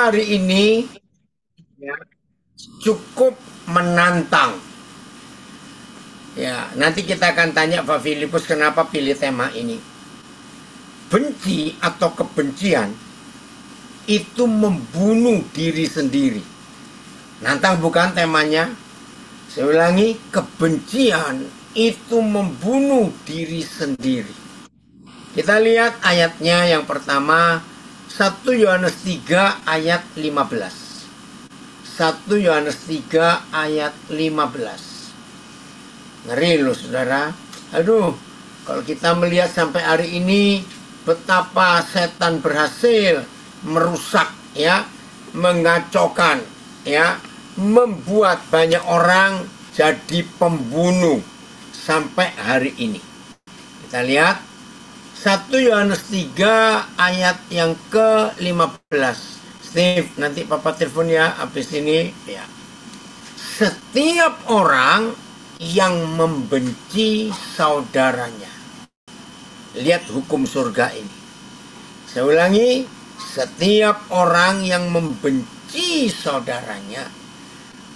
tema hari ini ya, cukup menantang. Ya, nanti kita akan tanya Pak Filipus kenapa pilih tema ini. Benci atau kebencian itu membunuh diri sendiri. Nantang bukan temanya? Saya ulangi, kebencian itu membunuh diri sendiri. Kita lihat ayatnya yang pertama, 1 Yohanes 3 ayat 15. 1 Yohanes 3 ayat 15. Ngeri loh saudara. Aduh, kalau kita melihat sampai hari ini betapa setan berhasil merusak ya, mengacaukan ya, membuat banyak orang jadi pembunuh sampai hari ini. Kita lihat 1 Yohanes 3 ayat yang ke-15. Steve, nanti papa telepon ya habis ini ya. Setiap orang yang membenci saudaranya. Lihat hukum surga ini. Saya ulangi, setiap orang yang membenci saudaranya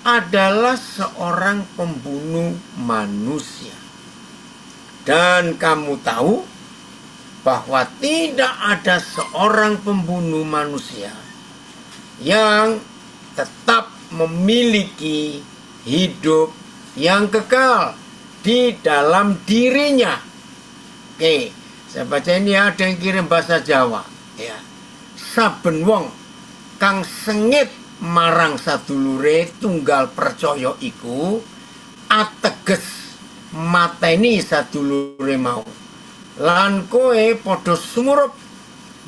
adalah seorang pembunuh manusia. Dan kamu tahu bahwa tidak ada seorang pembunuh manusia yang tetap memiliki hidup yang kekal di dalam dirinya. Oke, saya baca ini ada yang kirim bahasa Jawa. Ya, saben wong kang sengit marang sadulure tunggal percaya iku ateges mateni sadulure mau. Lan kowe padha sumurup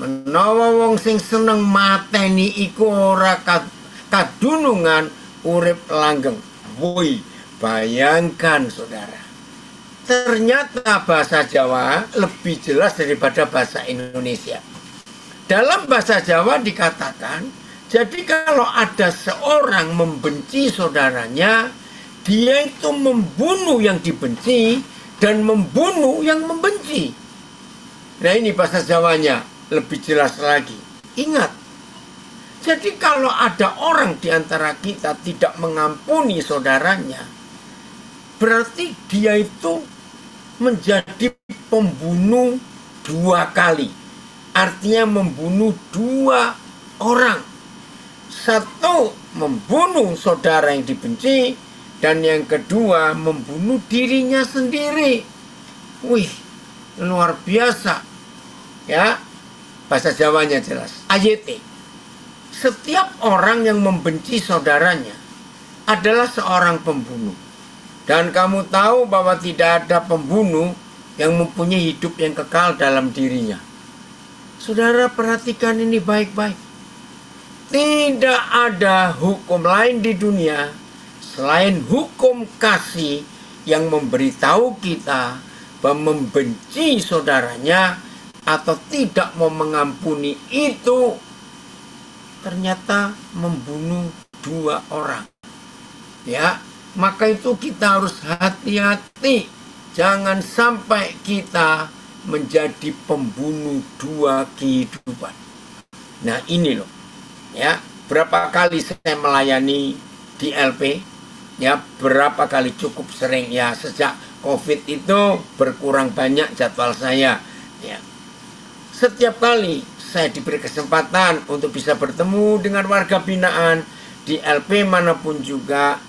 menawa wong sing seneng mateni iku ora kadunungan urip langgeng. Woi, bayangkan saudara, ternyata bahasa Jawa lebih jelas daripada bahasa Indonesia. Dalam bahasa Jawa dikatakan, jadi kalau ada seorang membenci saudaranya, dia itu membunuh yang dibenci dan membunuh yang membenci. Nah ini bahasa Jawanya lebih jelas lagi. Ingat, jadi kalau ada orang di antara kita tidak mengampuni saudaranya, berarti dia itu menjadi pembunuh dua kali. Artinya membunuh dua orang. Satu, membunuh saudara yang dibenci, dan yang kedua, membunuh dirinya sendiri. Wih, luar biasa. Ya, bahasa Jawanya jelas. AYT. Setiap orang yang membenci saudaranya adalah seorang pembunuh. Dan kamu tahu bahwa tidak ada pembunuh yang mempunyai hidup yang kekal dalam dirinya. Saudara perhatikan ini baik-baik. Tidak ada hukum lain di dunia selain hukum kasih yang memberitahu kita bahwa membenci saudaranya atau tidak mau mengampuni itu ternyata membunuh dua orang. Ya, maka itu kita harus hati-hati. Jangan sampai kita menjadi pembunuh dua kehidupan. Nah ini loh. Ya, berapa kali saya melayani di LP? Ya, berapa kali cukup sering ya sejak COVID itu berkurang banyak jadwal saya. Ya. Setiap kali saya diberi kesempatan untuk bisa bertemu dengan warga binaan di LP manapun juga,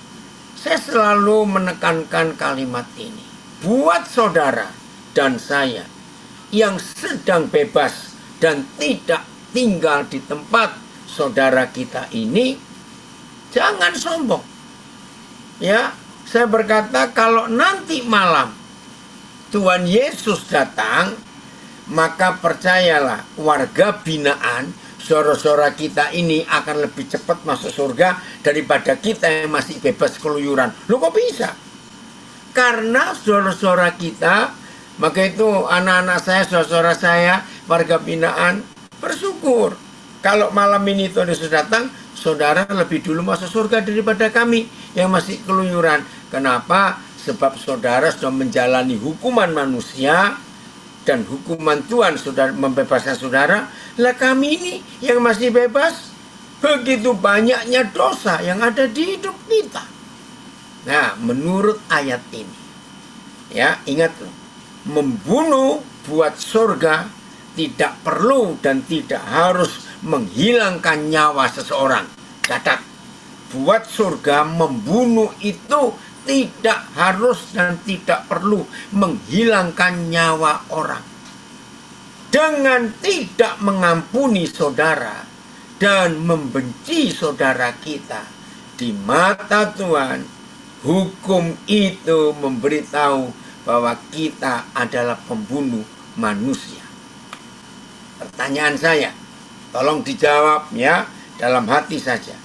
saya selalu menekankan kalimat ini. Buat saudara dan saya yang sedang bebas dan tidak tinggal di tempat saudara kita ini, jangan sombong. Ya, saya berkata kalau nanti malam Tuhan Yesus datang, maka percayalah warga binaan, saudara-saudara kita ini akan lebih cepat masuk surga daripada kita yang masih bebas keluyuran. Loh kok bisa? Karena saudara-saudara kita, maka itu anak-anak saya, saudara-saudara saya, warga binaan, bersyukur. Kalau malam ini Tuhan Yesus datang, saudara lebih dulu masuk surga daripada kami yang masih keluyuran. Kenapa? Sebab saudara sudah menjalani hukuman manusia dan hukuman Tuhan sudah membebaskan saudara. Lah kami ini yang masih bebas, begitu banyaknya dosa yang ada di hidup kita. Nah, menurut ayat ini, ya ingat loh, membunuh buat surga tidak perlu dan tidak harus menghilangkan nyawa seseorang. Catat, buat surga membunuh itu tidak harus dan tidak perlu menghilangkan nyawa orang. Dengan tidak mengampuni saudara dan membenci saudara kita, di mata Tuhan, hukum itu memberitahu bahwa kita adalah pembunuh manusia. Pertanyaan saya, tolong dijawab ya, dalam hati saja.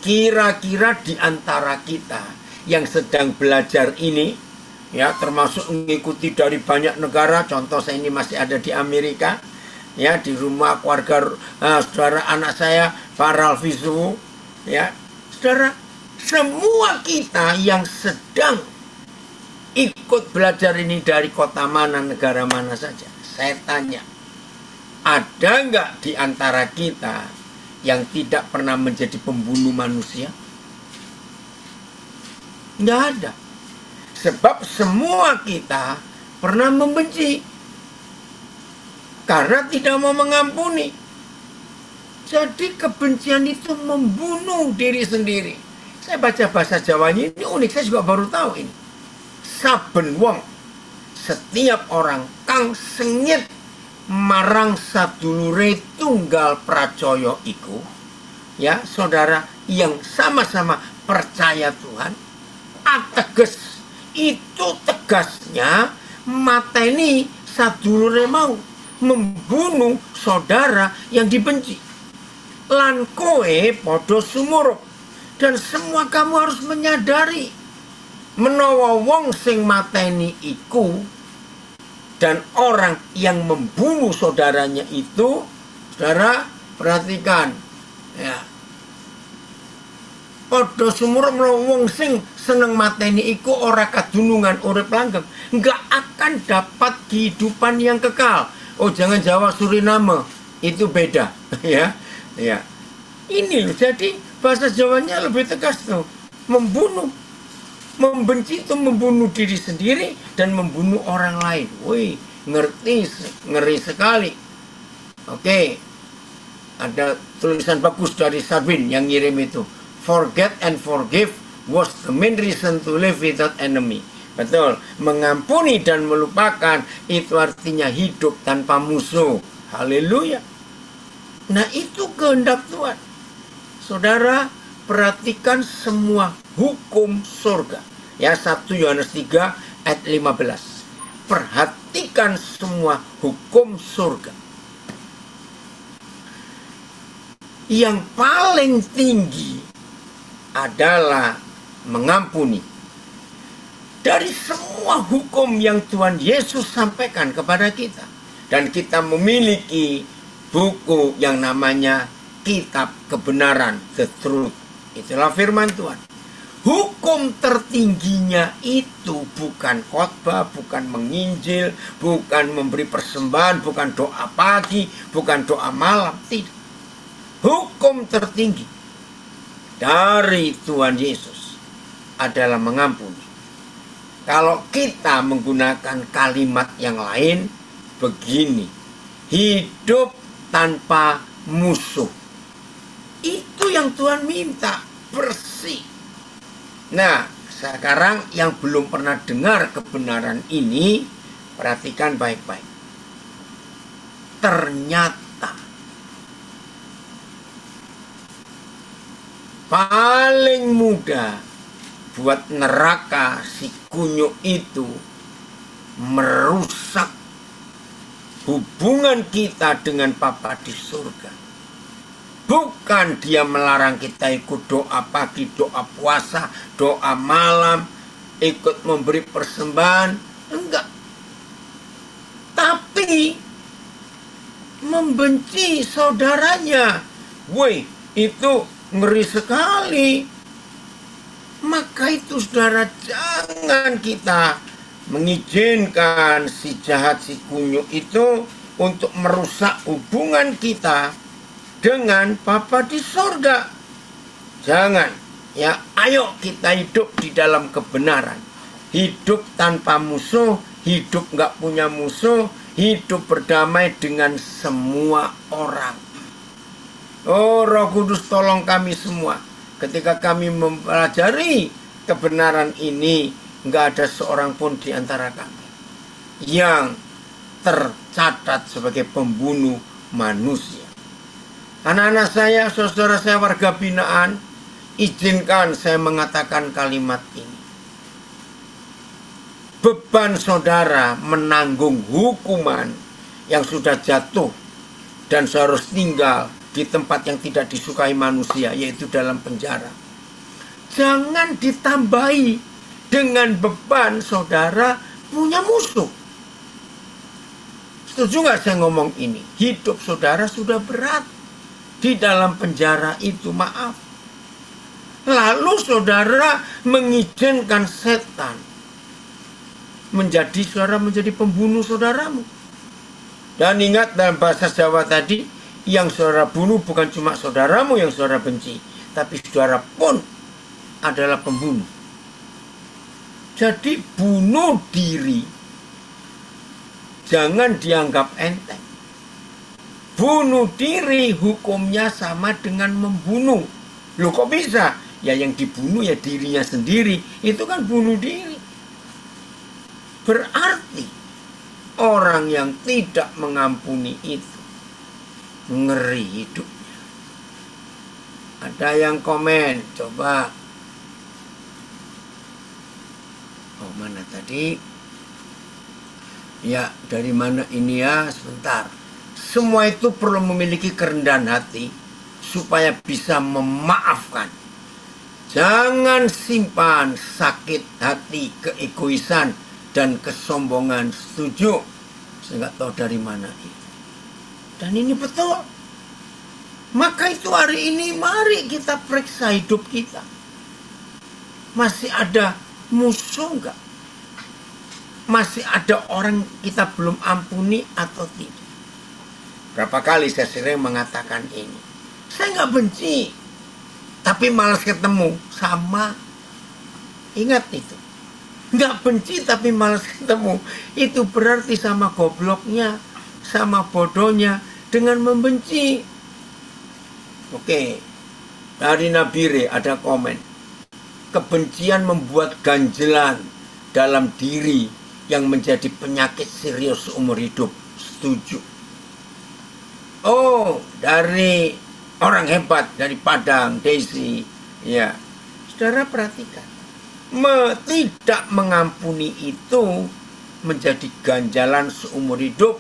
Kira-kira di antara kita yang sedang belajar ini, ya termasuk mengikuti dari banyak negara, contoh saya ini masih ada di Amerika, ya di rumah keluarga saudara anak saya Pak Ralfisu, ya saudara, semua kita yang sedang ikut belajar ini dari kota mana, negara mana saja, saya tanya, ada nggak di antara kita yang tidak pernah menjadi pembunuh manusia? Nggak ada. Sebab semua kita pernah membenci karena tidak mau mengampuni. Jadi kebencian itu membunuh diri sendiri. Saya baca bahasa Jawanya ini unik, saya juga baru tahu ini. Saben wong, setiap orang kang sengit marang sadulure tunggal pracaya iku, ya saudara yang sama-sama percaya Tuhan, ateges itu tegasnya mateni sadulure mau, membunuh saudara yang dibenci. Lan kowe padha sumurup, dan semua kamu harus menyadari menawa wong sing mateni iku dan orang yang membunuh saudaranya itu, saudara perhatikan ya, padha sumurup wong sing seneng mateni iku ora kadunungan urip langgeng, enggak akan dapat kehidupan yang kekal. Oh jangan Jawa Suriname, itu beda ya. Ya. Ini loh, jadi bahasa Jawanya lebih tegas tuh. Membunuh, membenci itu membunuh diri sendiri dan membunuh orang lain. Wih, ngeri sekali. Oke, ada tulisan bagus dari Sabin yang ngirim itu. Forget and forgive was the main reason to live without enemy. Betul, mengampuni dan melupakan itu artinya hidup tanpa musuh. Haleluya. Nah itu kehendak Tuhan. Saudara, perhatikan semua hukum surga. Ya, 1 Yohanes 3 ayat 15. Perhatikan semua hukum surga. Yang paling tinggi adalah mengampuni. Dari semua hukum yang Tuhan Yesus sampaikan kepada kita. Dan kita memiliki buku yang namanya Kitab Kebenaran, The Truth. Itulah firman Tuhan. Hukum tertingginya itu bukan khotbah, bukan menginjil, bukan memberi persembahan, bukan doa pagi, bukan doa malam. Tidak. Hukum tertinggi dari Tuhan Yesus adalah mengampuni. Kalau kita menggunakan kalimat yang lain, begini, hidup tanpa musuh. Itu yang Tuhan minta, bersih. Nah, sekarang yang belum pernah dengar kebenaran ini, perhatikan baik-baik. Ternyata paling mudah buat neraka si kunyuk itu merusak hubungan kita dengan Bapa di surga. Bukan dia melarang kita ikut doa pagi, doa puasa, doa malam, ikut memberi persembahan. Enggak. Tapi membenci saudaranya. Woi, itu ngeri sekali. Maka itu saudara, jangan kita mengizinkan si jahat, si kunyuk itu untuk merusak hubungan kita dengan Bapa di sorga. Jangan, ya, ayo kita hidup di dalam kebenaran. Hidup tanpa musuh, hidup nggak punya musuh, hidup berdamai dengan semua orang. Oh, Roh Kudus tolong kami semua. Ketika kami mempelajari kebenaran ini, nggak ada seorang pun di antara kami yang tercatat sebagai pembunuh manusia. Anak-anak saya, saudara saya warga binaan, izinkan saya mengatakan kalimat ini. Beban saudara menanggung hukuman yang sudah jatuh dan seharus tinggal di tempat yang tidak disukai manusia, yaitu dalam penjara. Jangan ditambahi dengan beban saudara punya musuh. Setuju nggak saya ngomong ini? Hidup saudara sudah berat. Di dalam penjara itu, maaf. Lalu saudara mengizinkan setan menjadi pembunuh saudaramu. Dan ingat dalam bahasa Jawa tadi, yang saudara bunuh bukan cuma saudaramu yang saudara benci, tapi saudara pun adalah pembunuh. Jadi bunuh diri jangan dianggap enteng. Bunuh diri hukumnya sama dengan membunuh. Loh kok bisa? Ya yang dibunuh ya dirinya sendiri. Itu kan bunuh diri. Berarti orang yang tidak mengampuni itu ngeri hidupnya. Ada yang komen, coba. Oh, mana tadi? Ya, dari mana ini ya? Sebentar. Semua itu perlu memiliki kerendahan hati supaya bisa memaafkan. Jangan simpan sakit hati, keegoisan, dan kesombongan. Setuju? Saya nggak tahu dari mana itu. Dan ini betul. Maka itu hari ini mari kita periksa hidup kita. Masih ada musuh nggak? Masih ada orang kita belum ampuni atau tidak? Berapa kali saya sering mengatakan ini. Saya nggak benci, tapi malas ketemu. Sama. Ingat itu. Nggak benci tapi malas ketemu. Itu berarti sama gobloknya, sama bodohnya dengan membenci. Oke. Dari Nabire ada komen. Kebencian membuat ganjelan dalam diri yang menjadi penyakit serius seumur hidup. Setuju. Oh, dari orang hebat dari Padang, Desi. Ya, saudara perhatikan. Tidak mengampuni itu menjadi ganjalan seumur hidup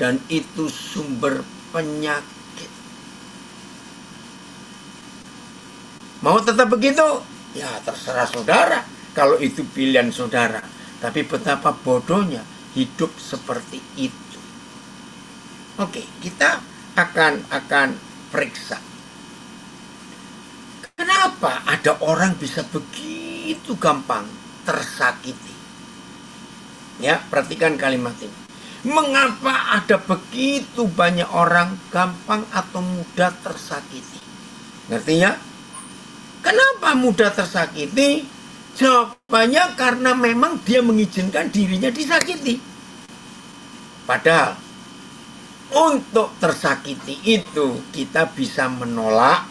dan itu sumber penyakit. Mau tetap begitu? Ya terserah saudara kalau itu pilihan saudara. Tapi betapa bodohnya hidup seperti itu. Oke, kita akan periksa. Kenapa ada orang bisa begitu gampang tersakiti? Ya, perhatikan kalimat ini. Mengapa ada begitu banyak orang gampang atau mudah tersakiti? Ngerti ya? Kenapa mudah tersakiti? Jawabannya karena memang dia mengizinkan dirinya disakiti. Padahal untuk tersakiti itu kita bisa menolak,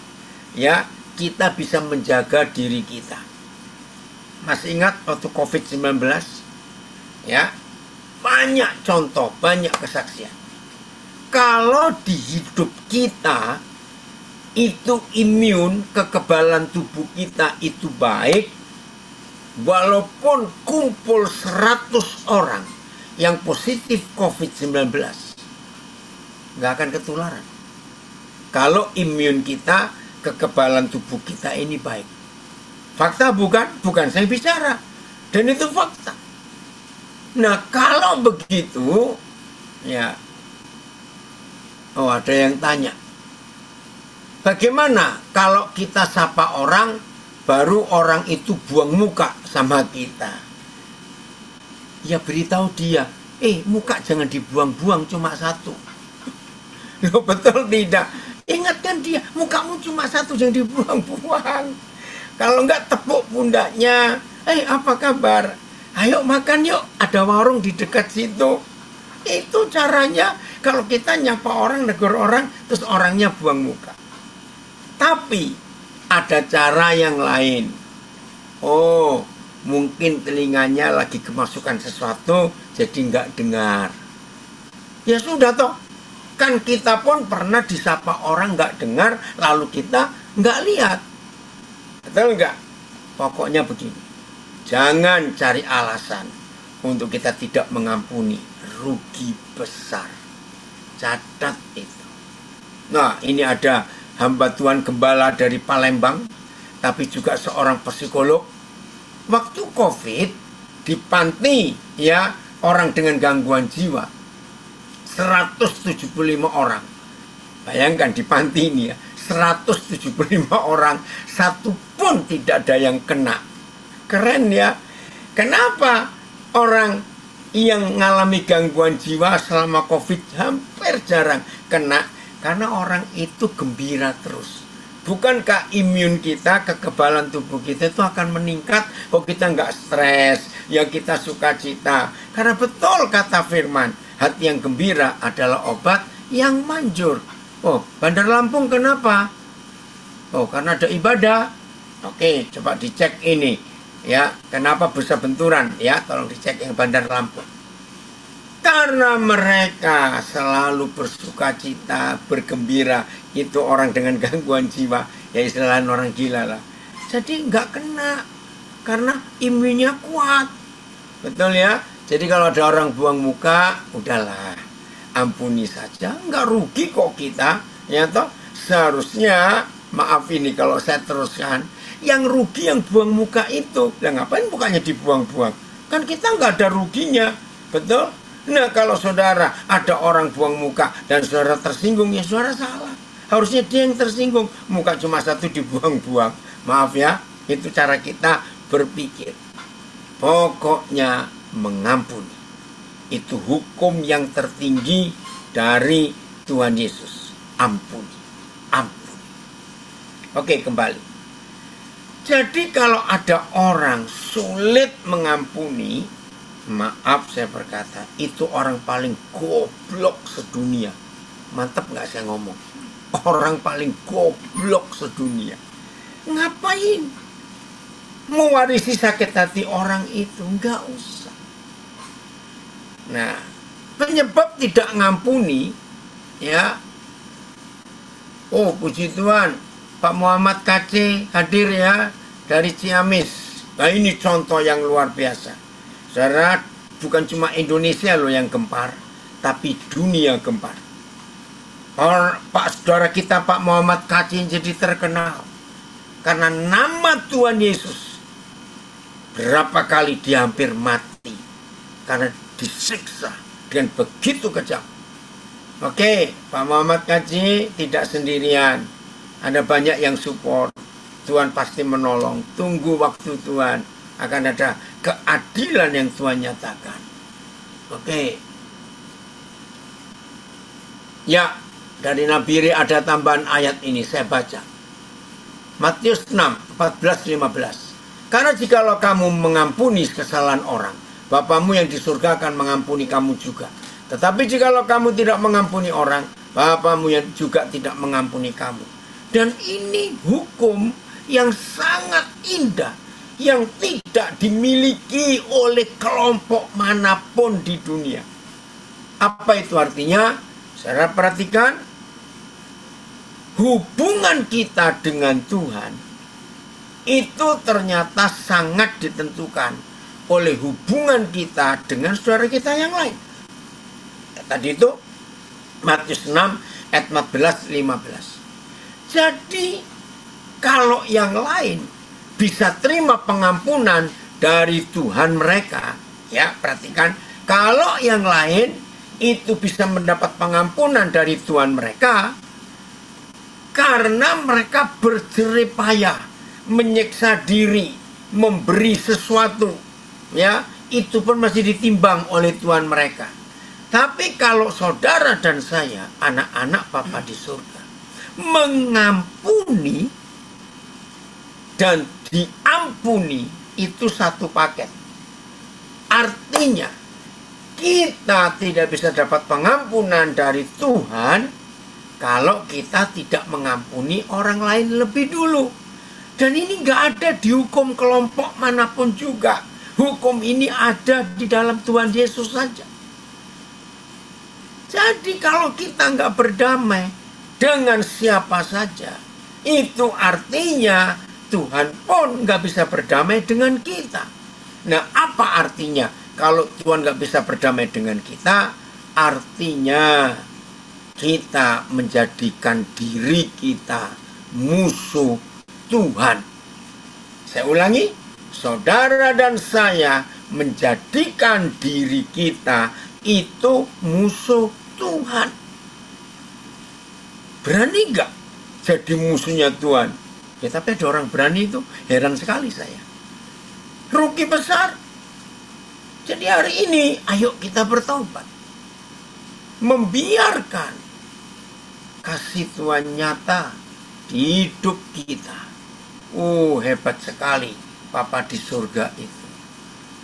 ya, kita bisa menjaga diri kita. Masih ingat waktu COVID-19? Ya, banyak contoh, banyak kesaksian. Kalau di hidup kita itu imun, kekebalan tubuh kita itu baik, walaupun kumpul 100 orang yang positif COVID-19, nggak akan ketularan. Kalau imun kita, kekebalan tubuh kita ini baik. Fakta bukan? Bukan saya bicara. Dan itu fakta. Nah, kalau begitu, ya, oh ada yang tanya. Bagaimana kalau kita sapa orang, baru orang itu buang muka sama kita? Ya beritahu dia, muka jangan dibuang-buang, cuma satu. Loh, betul tidak? Ingatkan dia, mukamu cuma satu, jangan dibuang-buang. Kalau enggak tepuk pundaknya, apa kabar? Ayo makan yuk, ada warung di dekat situ. Itu caranya kalau kita nyapa orang, negur orang, terus orangnya buang muka. Tapi ada cara yang lain. Oh, mungkin telinganya lagi kemasukan sesuatu, jadi nggak dengar. Ya sudah toh, kan kita pun pernah disapa orang nggak dengar, lalu kita nggak lihat. Betul nggak? Pokoknya begini, jangan cari alasan untuk kita tidak mengampuni. Rugi besar. Catat itu. Nah, ini ada hamba Tuhan gembala dari Palembang, tapi juga seorang psikolog. Waktu COVID di panti, ya, orang dengan gangguan jiwa 175 orang. Bayangkan di panti ini ya, 175 orang, satu pun tidak ada yang kena. Keren ya. Kenapa orang yang mengalami gangguan jiwa selama COVID hampir jarang kena? Karena orang itu gembira terus. Bukankah imun kita, kekebalan tubuh kita itu akan meningkat kalau kita nggak stres, ya kita sukacita. Karena betul kata firman, hati yang gembira adalah obat yang manjur. Oh, Bandar Lampung kenapa? Oh, karena ada ibadah. Oke, coba dicek ini. Ya, kenapa bisa benturan? Ya, tolong dicek yang Bandar Lampung. Karena mereka selalu bersukacita, bergembira. Itu orang dengan gangguan jiwa, ya istilahnya orang gila lah. Jadi nggak kena, karena imunnya kuat. Betul ya? Jadi kalau ada orang buang muka, udahlah, ampuni saja. Nggak rugi kok kita. Ya toh, seharusnya, maaf ini kalau saya teruskan, yang rugi yang buang muka itu. Lah ngapain mukanya dibuang-buang? Kan kita nggak ada ruginya. Betul? Nah, kalau saudara ada orang buang muka dan saudara tersinggung, ya saudara salah. Harusnya dia yang tersinggung. Muka cuma satu dibuang-buang. Maaf ya, itu cara kita berpikir. Pokoknya mengampuni. Itu hukum yang tertinggi dari Tuhan Yesus. Ampuni. Ampuni. Oke, kembali. Jadi kalau ada orang sulit mengampuni, maaf saya berkata, itu orang paling goblok sedunia. Mantap nggak saya ngomong? Orang paling goblok sedunia. Ngapain mewarisi sakit hati orang itu? Nggak usah. Nah, penyebab tidak ngampuni, ya. Oh, puji Tuhan, Pak Muhammad KC hadir ya dari Ciamis. Nah, ini contoh yang luar biasa. Saudara, bukan cuma Indonesia loh yang gempar, tapi dunia gempar. Pak saudara kita Pak Muhammad KC jadi terkenal karena nama Tuhan Yesus. Berapa kali dia hampir mati karena disiksa dengan begitu kejam. Oke, Pak Muhammad KC tidak sendirian. Ada banyak yang support. Tuhan pasti menolong. Tunggu waktu Tuhan. Akan ada keadilan yang Tuhan nyatakan. Oke. Ya, dari Nabi Ri ada tambahan ayat ini. Saya baca. Matius 6, 14-15. Karena jikalau kamu mengampuni kesalahan orang, Bapamu yang di surga akan mengampuni kamu juga. Tetapi jikalau kamu tidak mengampuni orang, Bapamu yang juga tidak mengampuni kamu. Dan ini hukum yang sangat indah, yang tidak dimiliki oleh kelompok manapun di dunia. Apa itu artinya? Saudara perhatikan, hubungan kita dengan Tuhan itu ternyata sangat ditentukan oleh hubungan kita dengan saudara kita yang lain. Tadi itu Matius 6 ayat 14-15. Jadi kalau yang lain bisa terima pengampunan dari Tuhan mereka, ya perhatikan, kalau yang lain itu bisa mendapat pengampunan dari Tuhan mereka karena mereka berjerih payah menyiksa diri, memberi sesuatu, ya itu pun masih ditimbang oleh Tuhan mereka. Tapi kalau saudara dan saya, anak-anak Bapa di surga, Mengampuni dan diampuni itu satu paket. Artinya kita tidak bisa dapat pengampunan dari Tuhan kalau kita tidak mengampuni orang lain lebih dulu. Dan ini nggak ada di hukum kelompok manapun juga. Hukum ini ada di dalam Tuhan Yesus saja. Jadi kalau kita nggak berdamai dengan siapa saja, itu artinya Tuhan pun nggak bisa berdamai dengan kita. Nah, apa artinya kalau Tuhan nggak bisa berdamai dengan kita? Artinya kita menjadikan diri kita musuh Tuhan. Saya ulangi, saudara dan saya menjadikan diri kita itu musuh Tuhan. Berani nggak jadi musuhnya Tuhan? Ya, tapi ada orang berani itu, heran sekali saya. Rugi besar. Jadi hari ini, ayo kita bertobat. Membiarkan kasih Tuhan nyata di hidup kita. Hebat sekali Papa di surga itu.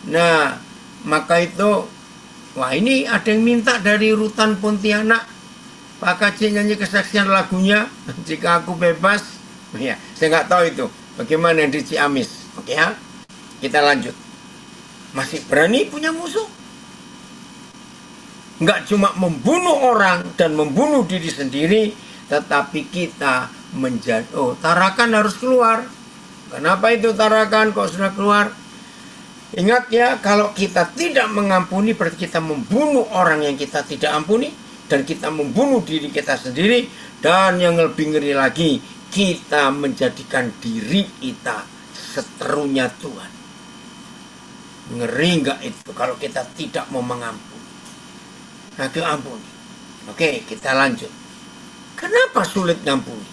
Nah, maka itu, wah ini ada yang minta dari Rutan Pontianak. Pak KJ nyanyi kesaksian lagunya, Jika Aku Bebas. Ya, saya nggak tahu itu. Bagaimana yang di Ciamis. Oke ya, kita lanjut. Masih berani punya musuh? Nggak cuma membunuh orang dan membunuh diri sendiri, tetapi kita menjadi, tarakan harus keluar. Kenapa itu tarakan kok sudah keluar? Ingat ya, kalau kita tidak mengampuni berarti kita membunuh orang yang kita tidak ampuni, dan kita membunuh diri kita sendiri. Dan yang lebih ngeri lagi, kita menjadikan diri kita seterunya Tuhan. Ngeri nggak itu kalau kita tidak mau mengampuni? Nah, ampuni. Oke, kita lanjut. Kenapa sulit ngampuni?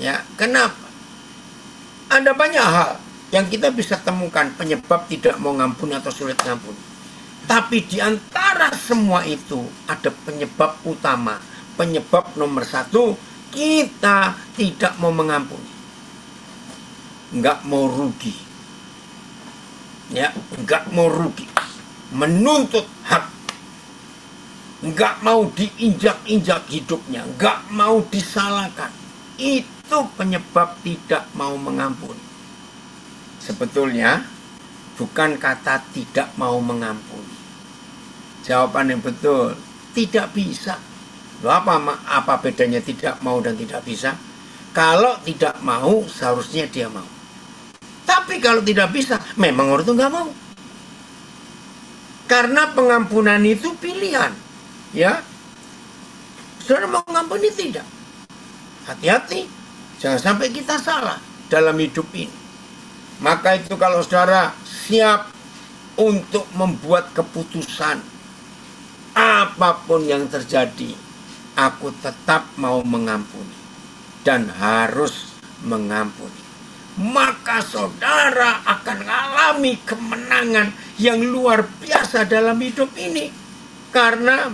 Ya, kenapa? Ada banyak hal yang kita bisa temukan penyebab tidak mau ngampuni atau sulit ngampuni. Tapi di antara semua itu ada penyebab utama. Penyebab nomor satu, kita tidak mau mengampuni. Nggak mau rugi. Ya, nggak mau rugi. Menuntut hak. Nggak mau diinjak-injak hidupnya. Nggak mau disalahkan. Itu penyebab tidak mau mengampuni. Sebetulnya bukan kata tidak mau mengampuni. Jawaban yang betul, tidak bisa. Loh, apa bedanya tidak mau dan tidak bisa? Kalau tidak mau, seharusnya dia mau. Tapi kalau tidak bisa, memang orang itu nggak mau. Karena pengampunan itu pilihan. Ya, saudara mau mengampuni tidak? Hati-hati, jangan sampai kita salah dalam hidup ini. Maka itu kalau saudara siap untuk membuat keputusan, apapun yang terjadi, aku tetap mau mengampuni dan harus mengampuni, maka saudara akan mengalami kemenangan yang luar biasa dalam hidup ini. Karena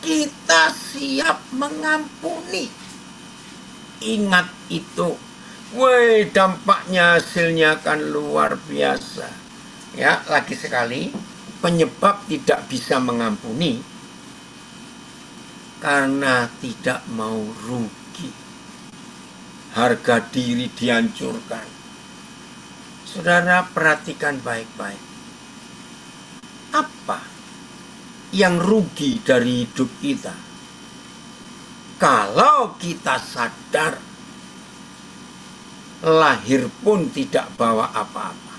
kita siap mengampuni. Ingat itu. Dampaknya hasilnya akan luar biasa. Ya, lagi sekali, penyebab tidak bisa mengampuni karena tidak mau rugi. Harga diri dihancurkan. Saudara perhatikan baik-baik. Apa yang rugi dari hidup kita? Kalau kita sadar lahir pun tidak bawa apa-apa.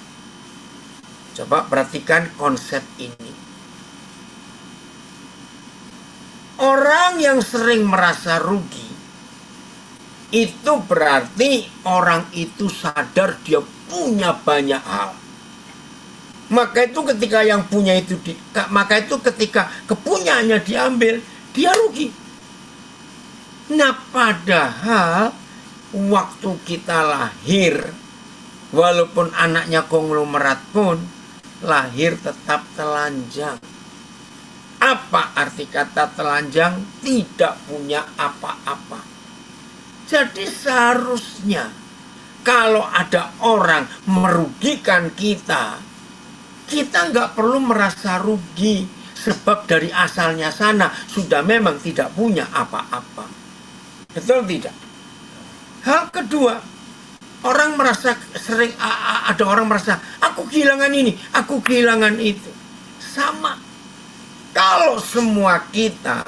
Coba perhatikan konsep ini. Orang yang sering merasa rugi, itu berarti orang itu sadar dia punya banyak hal. Maka itu ketika yang punya itu ketika kepunyaannya diambil, dia rugi. Nah, padahal waktu kita lahir, walaupun anaknya konglomerat pun, lahir tetap telanjang. Apa arti kata telanjang? Tidak punya apa-apa. Jadi seharusnya kalau ada orang merugikan kita, kita nggak perlu merasa rugi. Sebab dari asalnya sana sudah memang tidak punya apa-apa. Betul tidak? Hal kedua, orang merasa ada orang merasa, aku kehilangan ini, aku kehilangan itu. Sama. Kalau semua kita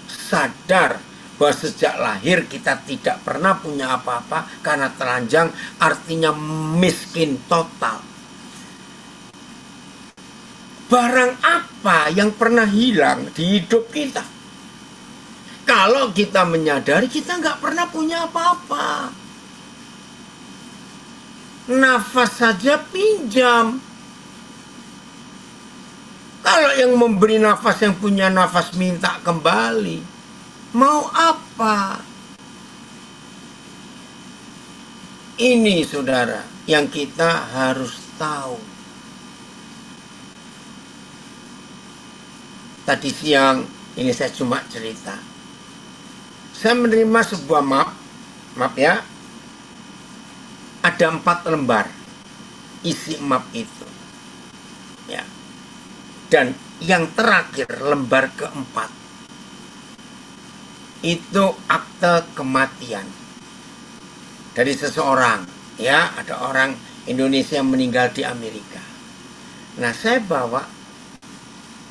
sadar bahwa sejak lahir kita tidak pernah punya apa-apa, karena telanjang artinya miskin total. Barang apa yang pernah hilang di hidup kita? Kalau kita menyadari kita nggak pernah punya apa-apa. Nafas saja pinjam. Kalau yang memberi nafas, yang punya nafas minta kembali, mau apa? Ini saudara yang kita harus tahu. Tadi siang, ini saya cuma cerita. Saya menerima sebuah map ya. Ada 4 lembar isi map itu. Ya. Dan yang terakhir, lembar keempat, itu akte kematian dari seseorang. Ya, ada orang Indonesia yang meninggal di Amerika. Nah, saya bawa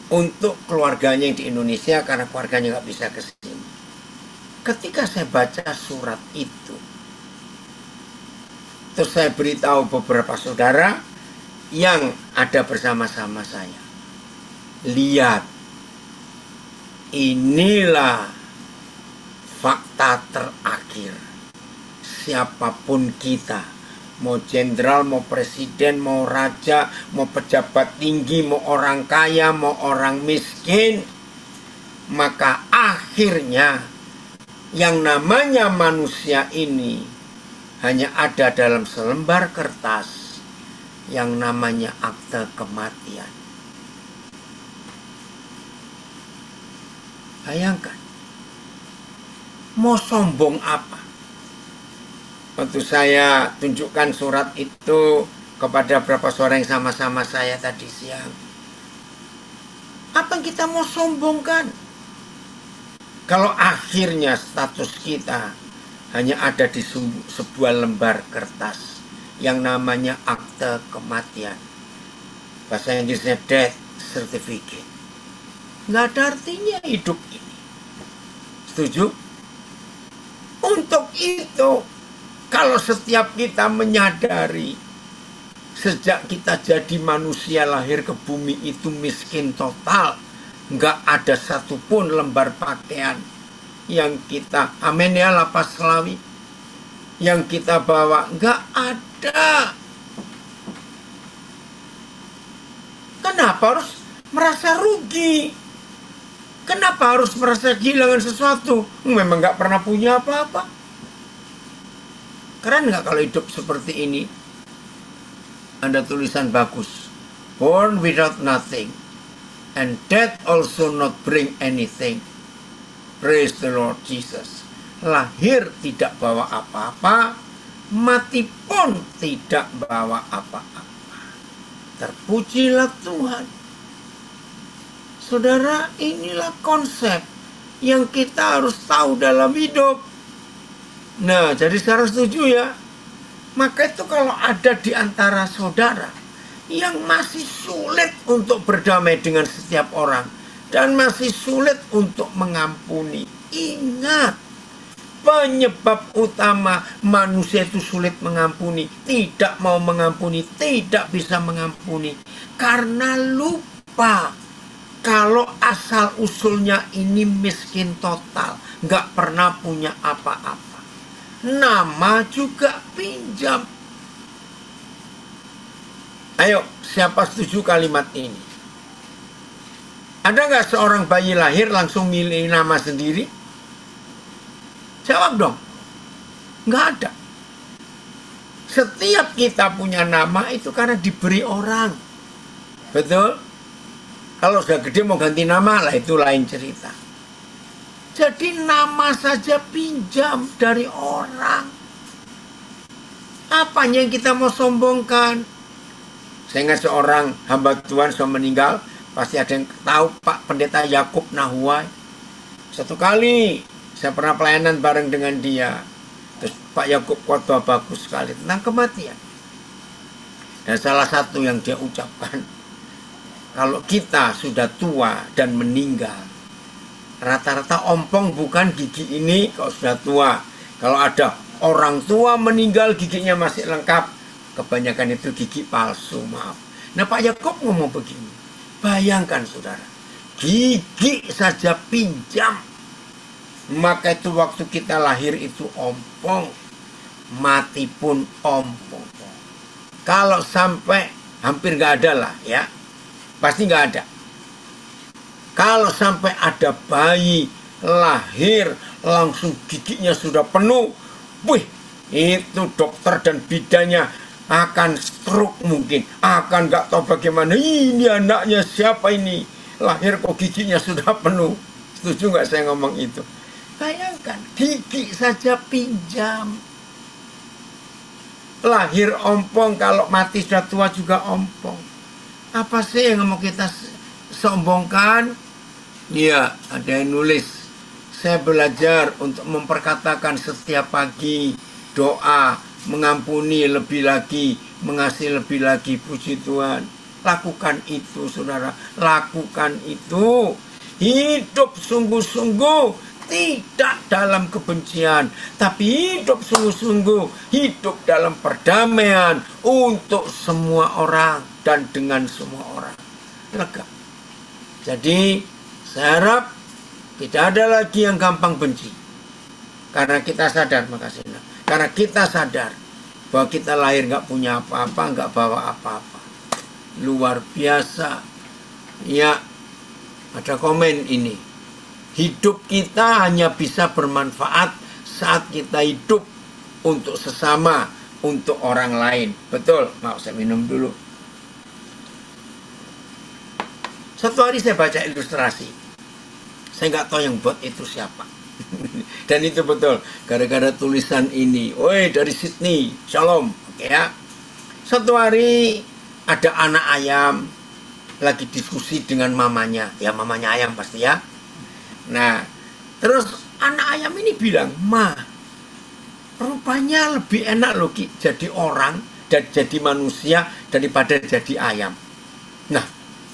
untuk keluarganya yang di Indonesia, karena keluarganya nggak bisa ke sini. Ketika saya baca surat itu, terus saya beritahu beberapa saudara yang ada bersama-sama saya. Lihat, inilah fakta terakhir. Siapapun kita, mau jenderal, mau presiden, mau raja, mau pejabat tinggi, mau orang kaya, mau orang miskin, maka akhirnya yang namanya manusia ini hanya ada dalam selembar kertas yang namanya akte kematian. Bayangkan, mau sombong apa? Waktu saya tunjukkan surat itu kepada beberapa saudara yang sama-sama saya tadi siang, apa yang kita mau sombongkan? Kalau akhirnya status kita hanya ada di sebuah lembar kertas yang namanya akte kematian. Bahasa Inggrisnya death certificate. Nggak ada artinya hidup ini. Setuju? Untuk itu, kalau setiap kita menyadari sejak kita jadi manusia lahir ke bumi itu miskin total, nggak ada satupun lembar pakaian yang kita, amin ya lapas Selawi, yang kita bawa, nggak ada. Kenapa harus merasa rugi? Kenapa harus merasa kehilangan sesuatu? Memang nggak pernah punya apa-apa. Keren nggak kalau hidup seperti ini? Ada tulisan bagus, born without nothing, and death also not bring anything. Praise the Lord Jesus. Lahir tidak bawa apa-apa, mati pun tidak bawa apa-apa. Terpujilah Tuhan. Saudara, inilah konsep yang kita harus tahu dalam hidup. Nah, jadi saudara setuju ya? Maka itu kalau ada di antara saudara yang masih sulit untuk berdamai dengan setiap orang dan masih sulit untuk mengampuni, ingat, penyebab utama manusia itu sulit mengampuni, tidak mau mengampuni, tidak bisa mengampuni, karena lupa kalau asal usulnya ini miskin total, nggak pernah punya apa-apa. Nama juga pinjam. Ayo, siapa setuju kalimat ini? Ada nggak seorang bayi lahir langsung milih nama sendiri? Jawab dong. Nggak ada. Setiap kita punya nama itu karena diberi orang. Betul? Kalau sudah gede mau ganti nama lah, itu lain cerita. Jadi nama saja pinjam dari orang. Apanya yang kita mau sombongkan? Saya ingat seorang hamba Tuhan sudah meninggal. Pasti ada yang tahu Pak Pendeta Yakub Nahuai. Satu kali saya pernah pelayanan bareng dengan dia. Terus Pak Yakub khotbah bagus sekali tentang kematian. Dan salah satu yang dia ucapkan, kalau kita sudah tua dan meninggal, rata-rata ompong bukan gigi ini kalau sudah tua. Kalau ada orang tua meninggal giginya masih lengkap, kebanyakan itu gigi palsu, maaf. Nah Pak Yakub ngomong begini, bayangkan saudara, gigi saja pinjam. Maka itu waktu kita lahir itu ompong, mati pun ompong. Kalau sampai hampir nggak ada lah ya, pasti nggak ada. Kalau sampai ada bayi lahir langsung giginya sudah penuh, wih, itu dokter dan bidannya akan stroke mungkin, akan nggak tahu bagaimana, ini anaknya siapa ini, lahir kok giginya sudah penuh. Setuju nggak saya ngomong itu? Bayangkan, gigi saja pinjam. Lahir ompong, kalau mati sudah tua juga ompong. Apa sih yang mau kita sombongkan? Iya, ada yang nulis. Saya belajar untuk memperkatakan setiap pagi doa, mengampuni lebih lagi, mengasihi lebih lagi, puji Tuhan. Lakukan itu saudara, lakukan itu. Hidup sungguh-sungguh, tidak dalam kebencian, tapi hidup sungguh-sungguh, hidup dalam perdamaian untuk semua orang dan dengan semua orang. Lega. Jadi saya harap tidak ada lagi yang gampang benci. Karena kita sadar, makasih. Karena kita sadar bahwa kita lahir nggak punya apa-apa, nggak bawa apa-apa. Luar biasa. Ya, ada komen ini. Hidup kita hanya bisa bermanfaat saat kita hidup untuk sesama, untuk orang lain. Betul? Mau saya minum dulu. Satu hari saya baca ilustrasi. Saya nggak tahu yang buat itu siapa. Dan itu betul. Gara-gara tulisan ini. Woi, dari Sydney. Shalom. Oke ya. Satu hari ada anak ayam lagi diskusi dengan mamanya. Ya mamanya ayam pasti ya. Nah, terus anak ayam ini bilang, Ma, rupanya lebih enak loh Ki, jadi orang dan jadi manusia daripada jadi ayam. Nah,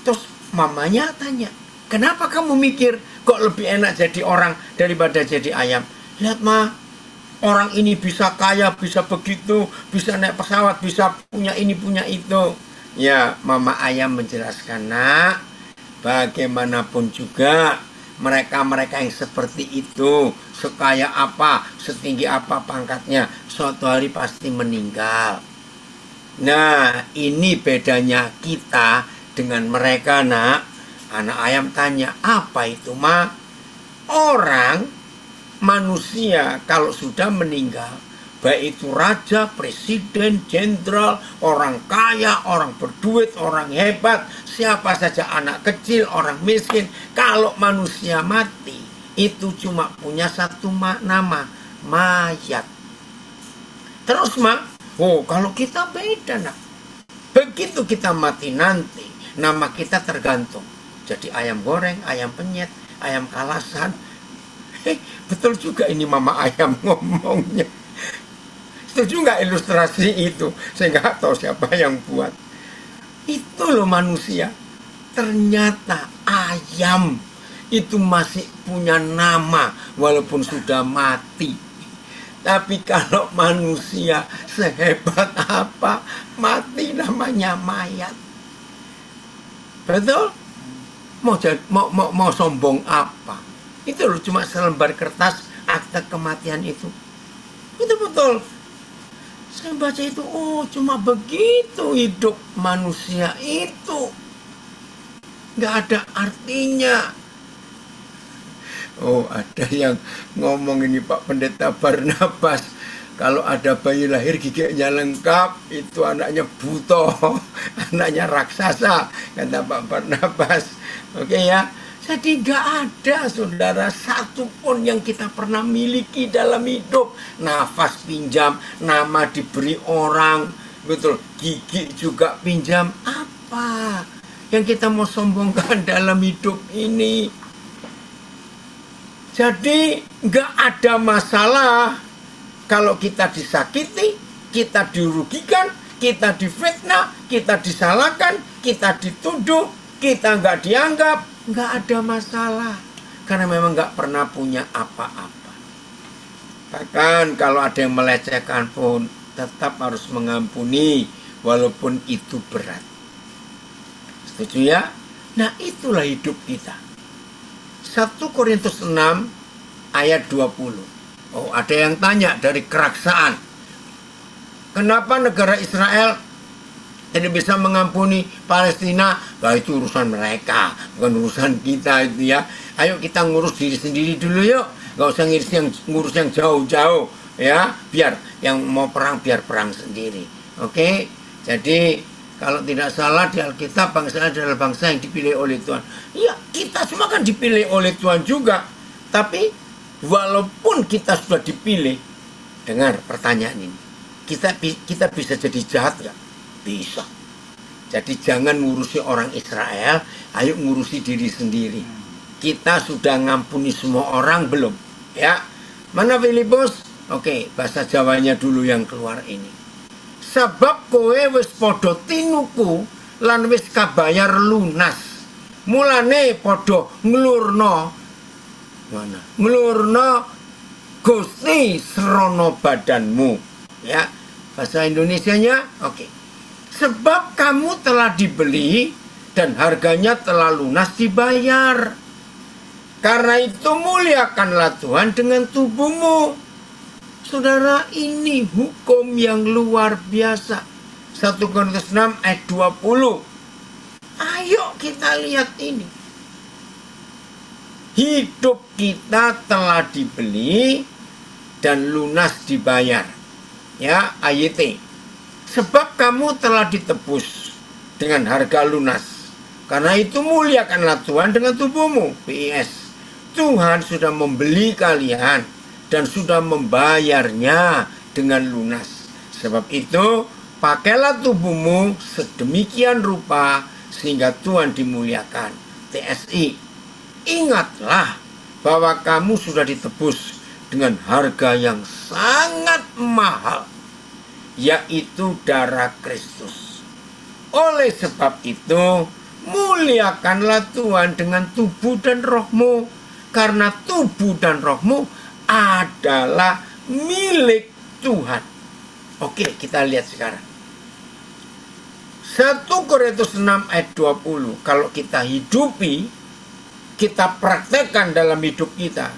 terus mamanya tanya, kenapa kamu mikir kok lebih enak jadi orang daripada jadi ayam? Lihat Ma, orang ini bisa kaya, bisa begitu, bisa naik pesawat, bisa punya ini, punya itu. Ya, mama ayam menjelaskan, nak, bagaimanapun juga mereka-mereka yang seperti itu, sekaya apa, setinggi apa pangkatnya, suatu hari pasti meninggal. Nah, ini bedanya kita dengan mereka, nak. Anak ayam tanya, apa itu, Ma? Orang, manusia kalau sudah meninggal, baik itu raja, presiden, jenderal, orang kaya, orang berduit, orang hebat, siapa saja, anak kecil, orang miskin, kalau manusia mati, itu cuma punya satu nama, mayat. Terus oh kalau kita beda, nak. Begitu kita mati nanti, nama kita tergantung. Jadi ayam goreng, ayam penyet, ayam kalasan. Betul juga ini mama ayam ngomongnya. Setuju nggak ilustrasi itu? Saya nggak tahu siapa yang buat. Itu loh manusia. Ternyata ayam itu masih punya nama walaupun sudah mati. Tapi kalau manusia sehebat apa, mati namanya mayat. Betul? Mau sombong apa? Itu loh cuma selembar kertas akte kematian itu. Itu betul. Saya baca itu, oh cuma begitu hidup manusia itu. Nggak ada artinya. Oh ada yang ngomong ini Pak Pendeta Barnabas. Kalau ada bayi lahir giginya lengkap, itu anaknya buto, anaknya raksasa, kata Pak Barnabas. Oke ya. Jadi nggak ada saudara satupun yang kita pernah miliki dalam hidup. Nafas pinjam, nama diberi orang, betul. Gigi juga pinjam. Apa yang kita mau sombongkan dalam hidup ini? Jadi nggak ada masalah kalau kita disakiti, kita dirugikan, kita difitnah, kita disalahkan, kita dituduh, kita nggak dianggap. Nggak ada masalah, karena memang nggak pernah punya apa-apa. Bahkan kalau ada yang melecehkan pun tetap harus mengampuni, walaupun itu berat. Setuju ya? Nah itulah hidup kita. 1 Korintus 6 ayat 20. Oh, ada yang tanya dari keraksaan, kenapa negara Israel tidak bisa mengampuni Palestina? Nah, itu urusan mereka, bukan urusan kita itu ya. Ayo kita ngurus diri sendiri dulu yuk. Gak usah ngurus yang jauh-jauh ya. Biar yang mau perang biar perang sendiri. Oke? Jadi kalau tidak salah di Alkitab, bangsa adalah bangsa yang dipilih oleh Tuhan. Iya, kita semua kan dipilih oleh Tuhan juga. Tapi walaupun kita sudah dipilih, dengar pertanyaan ini, kita bisa jadi jahat gak? Bisa. Jadi jangan ngurusi orang Israel, ayo ngurusi diri sendiri. Kita sudah ngampuni semua orang belum? Ya. Mana Filipus? Oke, bahasa Jawanya dulu yang keluar ini. Sebab kowe wis padha tinuku lan wis kabayar lunas. Mulane padha nglurna mana? Nglurna Gusti srana badanmu. Ya. Bahasa Indonesianya, oke. Sebab kamu telah dibeli dan harganya telah lunas dibayar. Karena itu muliakanlah Tuhan dengan tubuhmu. Saudara, ini hukum yang luar biasa. 1 Korintus 6 ayat 20. Ayo kita lihat ini. Hidup kita telah dibeli dan lunas dibayar. Ya, AYT. Sebab kamu telah ditebus dengan harga lunas. Karena itu muliakanlah Tuhan dengan tubuhmu. PIS. Tuhan sudah membeli kalian dan sudah membayarnya dengan lunas. Sebab itu, pakailah tubuhmu sedemikian rupa sehingga Tuhan dimuliakan. TSI. Ingatlah bahwa kamu sudah ditebus dengan harga yang sangat mahal, yaitu darah Kristus. Oleh sebab itu, muliakanlah Tuhan dengan tubuh dan rohmu, karena tubuh dan rohmu adalah milik Tuhan. Oke, kita lihat sekarang. 1 Korintus 6 ayat 20. Kalau kita hidupi, kita praktekkan dalam hidup kita,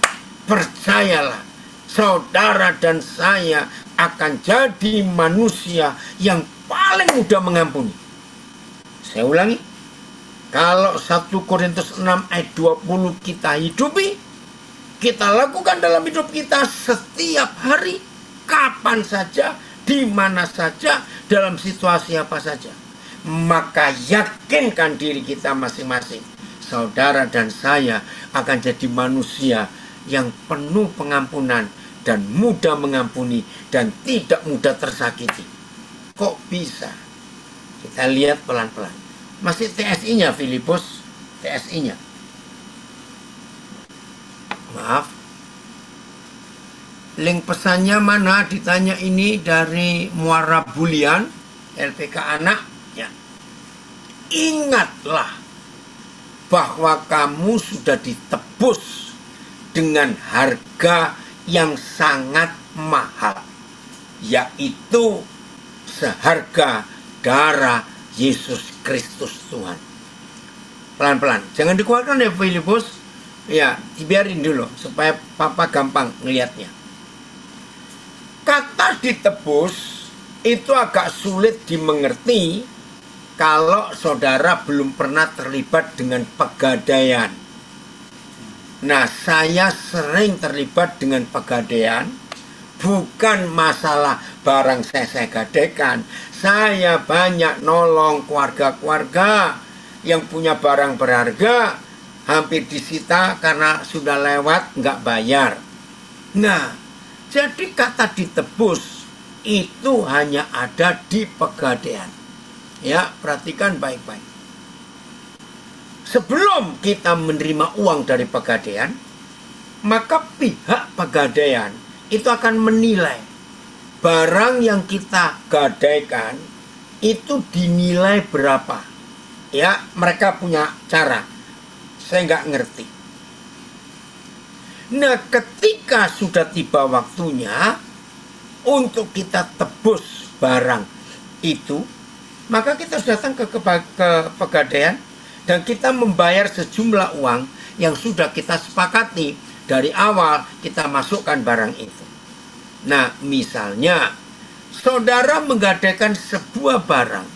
percayalah, saudara dan saya akan jadi manusia yang paling mudah mengampuni. Saya ulangi. Kalau 1 Korintus 6 ayat 20 kita hidupi, kita lakukan dalam hidup kita setiap hari, kapan saja, di mana saja, dalam situasi apa saja, maka yakinkan diri kita masing-masing. Saudara dan saya akan jadi manusia yang penuh pengampunan dan mudah mengampuni dan tidak mudah tersakiti. Kok bisa? Kita lihat pelan-pelan. Masih TSI-nya Filipus, TSI-nya. Maaf. Link pesannya mana? Ditanya ini dari Muara Bulian, LPK Anak. Ya. Ingatlah bahwa kamu sudah ditebus dengan harga yang sangat mahal, yaitu seharga darah Yesus Kristus Tuhan. Pelan-pelan, jangan dikeluarkan ya Filipus. Ya, dibiarin dulu supaya Papa gampang ngelihatnya. Kata ditebus itu agak sulit dimengerti kalau saudara belum pernah terlibat dengan pegadaian. Nah, saya sering terlibat dengan pegadaian Bukan masalah barang saya gadaikan. Saya banyak nolong keluarga-keluarga yang punya barang berharga, hampir disita karena sudah lewat nggak bayar. Nah, jadi kata ditebus itu hanya ada di Pegadaian. Ya, perhatikan baik-baik. Sebelum kita menerima uang dari Pegadaian, maka pihak Pegadaian itu akan menilai barang yang kita gadaikan itu dinilai berapa. Ya, mereka punya cara. Saya nggak ngerti. Nah, ketika sudah tiba waktunya untuk kita tebus barang itu, maka kita datang ke Pegadaian dan kita membayar sejumlah uang yang sudah kita sepakati dari awal kita masukkan barang itu. Nah, misalnya saudara menggadaikan sebuah barang,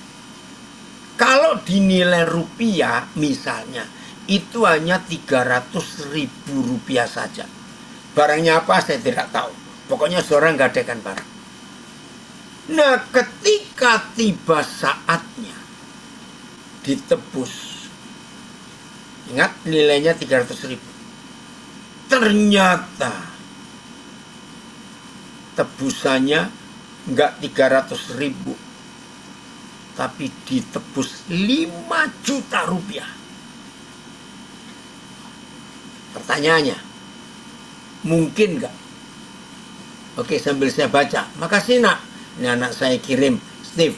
kalau dinilai rupiah misalnya, itu hanya 300.000 rupiah saja. Barangnya apa saya tidak tahu. Pokoknya seorang gadaikan barang. Nah, ketika tiba saatnya ditebus, ingat nilainya 300.000. Ternyata tebusannya enggak 300.000, tapi ditebus 5 juta rupiah. Pertanyaannya, mungkin enggak? Oke, sambil saya baca. Makasih nak. Ini anak saya kirim, Steve.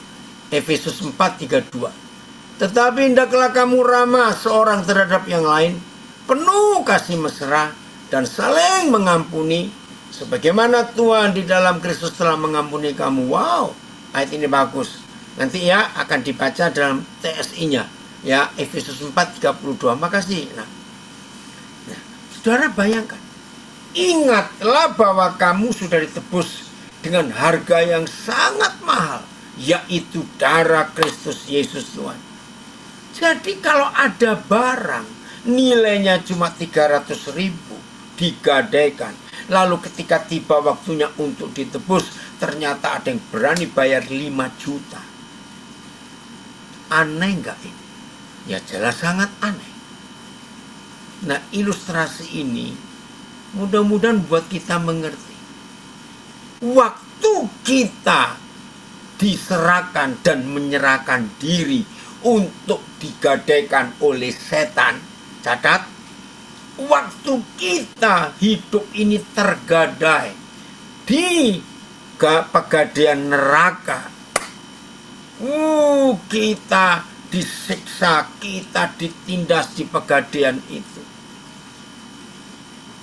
Efesus 4:32. Tetapi hendaklah kamu ramah seorang terhadap yang lain, penuh kasih mesra dan saling mengampuni, sebagaimana Tuhan di dalam Kristus telah mengampuni kamu. Wow, ayat ini bagus. Nanti ya akan dibaca dalam TSI-nya. Ya, Efesus 4:32. Makasih. Nah, saudara bayangkan. Ingatlah bahwa kamu sudah ditebus dengan harga yang sangat mahal, yaitu darah Kristus Yesus Tuhan. Jadi kalau ada barang nilainya cuma 300.000 digadaikan, lalu ketika tiba waktunya untuk ditebus, ternyata ada yang berani bayar 5 juta. Aneh nggak ini? Ya jelas sangat aneh. Nah, ilustrasi ini mudah-mudahan buat kita mengerti. Waktu kita diserahkan dan menyerahkan diri untuk digadaikan oleh setan, catat, waktu kita hidup ini tergadai di pegadaian neraka, kita disiksa, kita ditindas di pegadaian itu.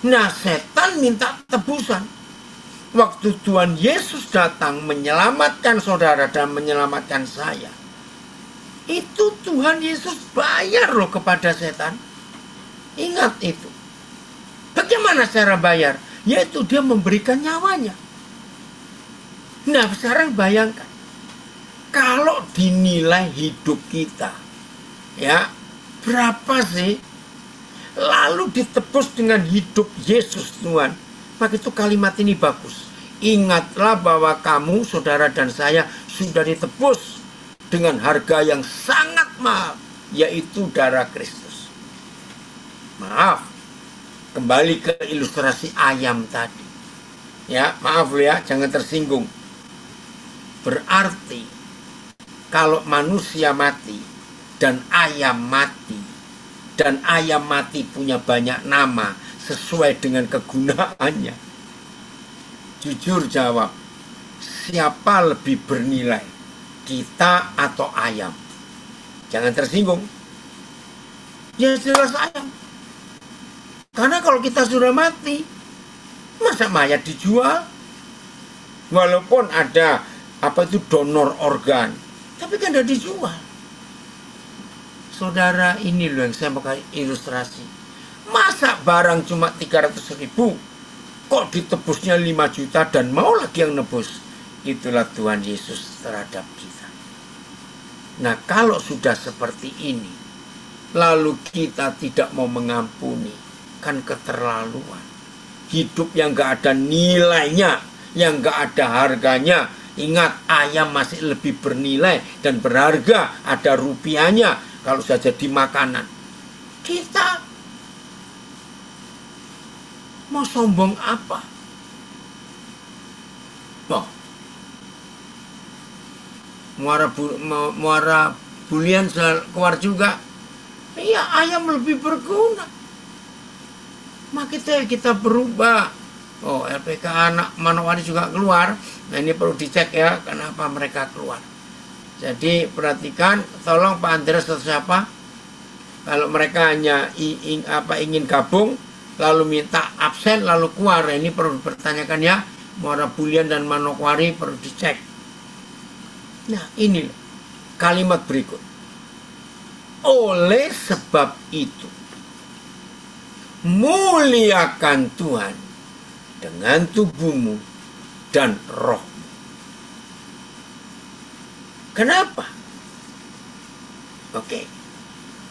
Nah, setan minta tebusan. Waktu Tuhan Yesus datang menyelamatkan saudara dan menyelamatkan saya, itu Tuhan Yesus bayar loh kepada setan. Ingat itu. Bagaimana cara bayar? Yaitu dia memberikan nyawanya. Nah, sekarang bayangkan, kalau dinilai hidup kita, ya berapa sih? Lalu ditebus dengan hidup Yesus Tuhan. Maka itu kalimat ini bagus. Ingatlah bahwa kamu, saudara dan saya, sudah ditebus dengan harga yang sangat mahal, yaitu darah Kristus. Maaf, kembali ke ilustrasi ayam tadi. Ya, maaf ya, jangan tersinggung. Berarti kalau manusia mati dan ayam mati punya banyak nama sesuai dengan kegunaannya, jujur jawab, siapa lebih bernilai, kita atau ayam? Jangan tersinggung. Ya jelas ayam. Karena kalau kita sudah mati, masa mayat dijual? Walaupun ada donor organ, tapi kan tidak dijual. Saudara, ini loh yang saya mau kasih ilustrasi. Masa barang cuma 300.000 kok ditebusnya 5 juta dan mau lagi yang nebus? Itulah Tuhan Yesus terhadap kita. Nah, kalau sudah seperti ini, lalu kita tidak mau mengampuni, kan keterlaluan. Hidup yang gak ada nilainya, yang nggak ada harganya. Ingat, ayam masih lebih bernilai dan berharga, ada rupiahnya kalau sudah jadi makanan. Kita mau sombong apa? Oh, muara bulian keluar juga. Iya, ayam lebih berguna. Maka kita berubah. Oh, LPK anak Manowari juga keluar. Nah, ini perlu dicek ya, kenapa mereka keluar. Jadi perhatikan, tolong Pak Andreas atau siapa, kalau mereka hanya ingin gabung, lalu minta absen, lalu keluar. Ini perlu dipertanyakan ya. Muara Bulian dan Manokwari perlu dicek. Nah, ini kalimat berikut. Oleh sebab itu, muliakan Tuhan dengan tubuhmu dan rohmu. Kenapa? Oke.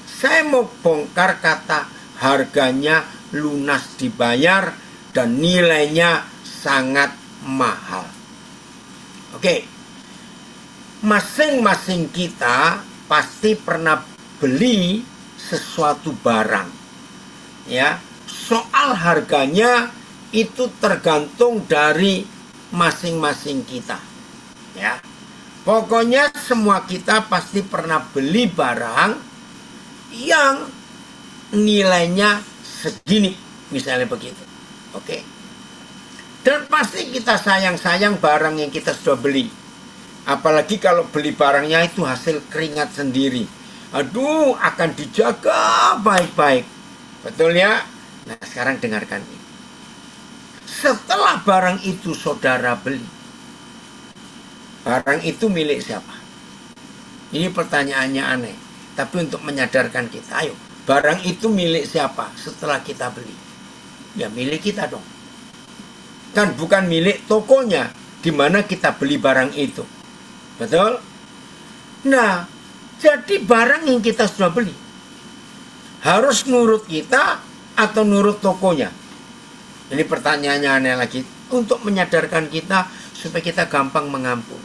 Saya mau bongkar kata harganya lunas dibayar dan nilainya sangat mahal. Oke. Masing-masing kita pasti pernah beli sesuatu barang. Ya, soal harganya itu tergantung dari masing-masing kita. Ya. Pokoknya semua kita pasti pernah beli barang yang nilainya segini, misalnya begitu. Oke. Dan pasti kita sayang-sayang barang yang kita sudah beli. Apalagi kalau beli barangnya itu hasil keringat sendiri. Aduh, akan dijaga baik-baik. Betul ya? Nah, sekarang dengarkan ini. Setelah barang itu saudara beli, barang itu milik siapa? Ini pertanyaannya aneh. Tapi untuk menyadarkan kita, ayo, barang itu milik siapa setelah kita beli? Ya milik kita dong. Kan bukan milik tokonya di mana kita beli barang itu. Betul? Nah, jadi barang yang kita sudah beli harus nurut kita atau nurut tokonya? Ini pertanyaannya aneh lagi. Untuk menyadarkan kita supaya kita gampang mengampuni.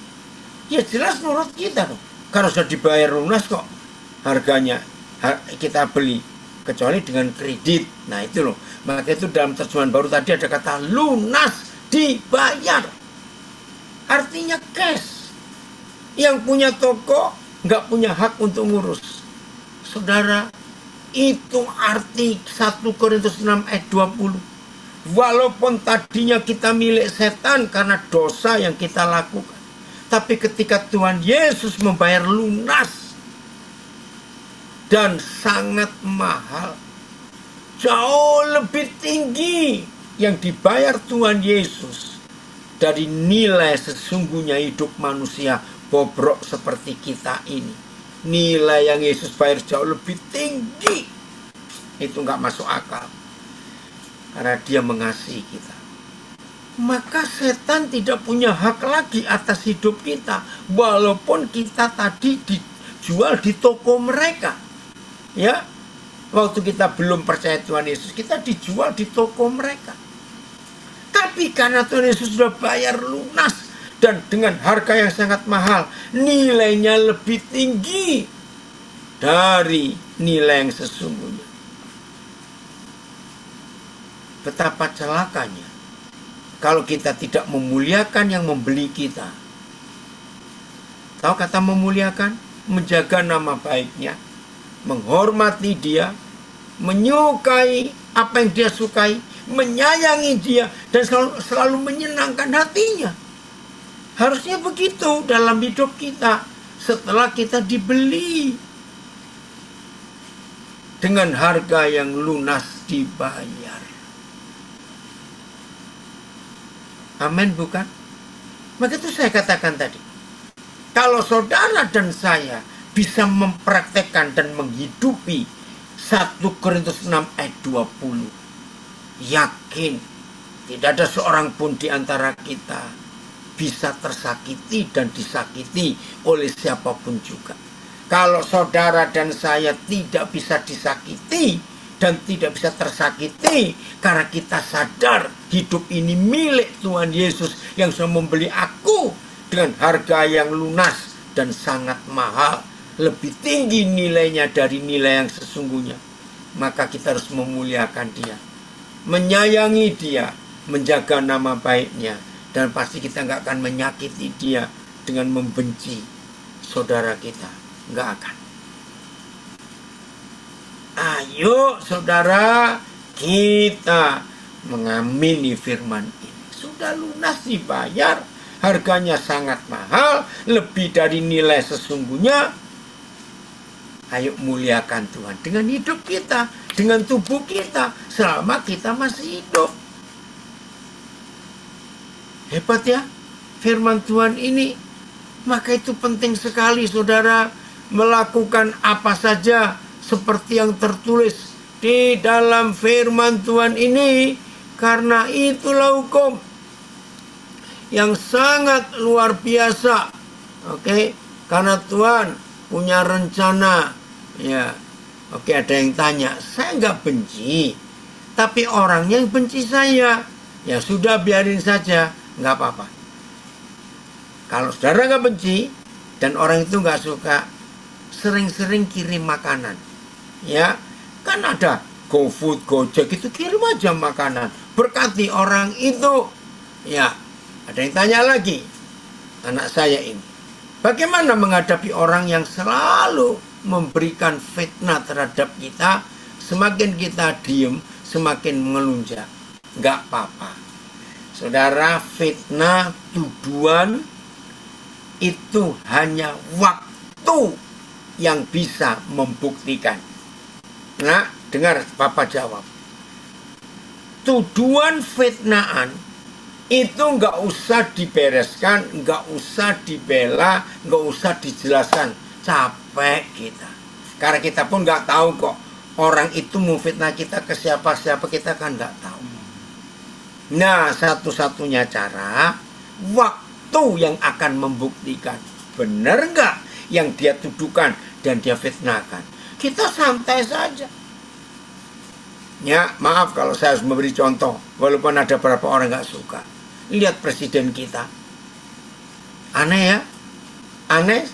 Ya jelas nurut kita dong. Karena sudah dibayar lunas kok harganya kita beli. Kecuali dengan kredit. Nah itu loh. Maka itu dalam terjemahan baru tadi ada kata lunas dibayar. Artinya cash. Yang punya toko nggak punya hak untuk ngurus. Saudara, itu arti 1 Korintus 6 ayat 20. Walaupun tadinya kita milik setan karena dosa yang kita lakukan. Tapi ketika Tuhan Yesus membayar lunas dan sangat mahal, jauh lebih tinggi yang dibayar Tuhan Yesus dari nilai sesungguhnya hidup manusia bobrok seperti kita ini. Nilai yang Yesus bayar jauh lebih tinggi. Itu nggak masuk akal. Karena dia mengasihi kita. Maka setan tidak punya hak lagi atas hidup kita. Walaupun kita tadi dijual di toko mereka. Ya, waktu kita belum percaya Tuhan Yesus, kita dijual di toko mereka. Tapi karena Tuhan Yesus sudah bayar lunas dan dengan harga yang sangat mahal, nilainya lebih tinggi dari nilai yang sesungguhnya. Betapa celakanya kalau kita tidak memuliakan yang membeli kita. Tahu kata memuliakan? Menjaga nama baiknya, menghormati dia, menyukai apa yang dia sukai, menyayangi dia, dan selalu menyenangkan hatinya. Harusnya begitu dalam hidup kita setelah kita dibeli dengan harga yang lunas dibayar. Amin, bukan? Maka itu saya katakan tadi. Kalau saudara dan saya bisa mempraktekkan dan menghidupi 1 Korintus 6 ayat 20. Yakin tidak ada seorang pun di antara kita bisa tersakiti dan disakiti oleh siapapun juga. Kalau saudara dan saya tidak bisa disakiti dan tidak bisa tersakiti karena kita sadar hidup ini milik Tuhan Yesus yang sudah membeli aku dengan harga yang lunas dan sangat mahal, lebih tinggi nilainya dari nilai yang sesungguhnya. Maka kita harus memuliakan dia, menyayangi dia, menjaga nama baiknya, dan pasti kita nggak akan menyakiti dia dengan membenci saudara kita, nggak akan. Ayo saudara, kita mengamini firman ini. Sudah lunas dibayar, harganya sangat mahal, lebih dari nilai sesungguhnya. Ayo muliakan Tuhan dengan hidup kita, dengan tubuh kita, selama kita masih hidup. Hebat ya firman Tuhan ini. Maka itu penting sekali saudara melakukan apa saja seperti yang tertulis di dalam firman Tuhan ini. Karena itulah hukum yang sangat luar biasa. Oke, karena Tuhan punya rencana. Ya, oke, ada yang tanya, saya nggak benci, tapi orangnya yang benci saya. Ya sudah, biarin saja, nggak apa-apa. Kalau saudara nggak benci dan orang itu nggak suka, sering-sering kirim makanan. Ya, kan ada GoFood, Gojek, itu kirim aja makanan. Berkati orang itu. Ya, ada yang tanya lagi, anak saya ini, bagaimana menghadapi orang yang selalu memberikan fitnah terhadap kita? Semakin kita diem, semakin mengelunjak. Nggak apa-apa. Saudara, fitnah, tuduhan, itu hanya waktu yang bisa membuktikan. Nah, dengar Papa jawab. Tuduhan fitnahan itu nggak usah dibereskan, nggak usah dibela, nggak usah dijelaskan. Capek kita. Karena kita pun nggak tahu kok orang itu mau fitnah kita ke siapa-siapa, kita kan nggak tahu. Nah, satu-satunya cara, waktu yang akan membuktikan benar nggak yang dia tuduhkan dan dia fitnahkan. Kita santai saja. Ya, maaf kalau saya harus memberi contoh, walaupun ada beberapa orang nggak suka. Lihat presiden kita. Aneh ya? Aneh.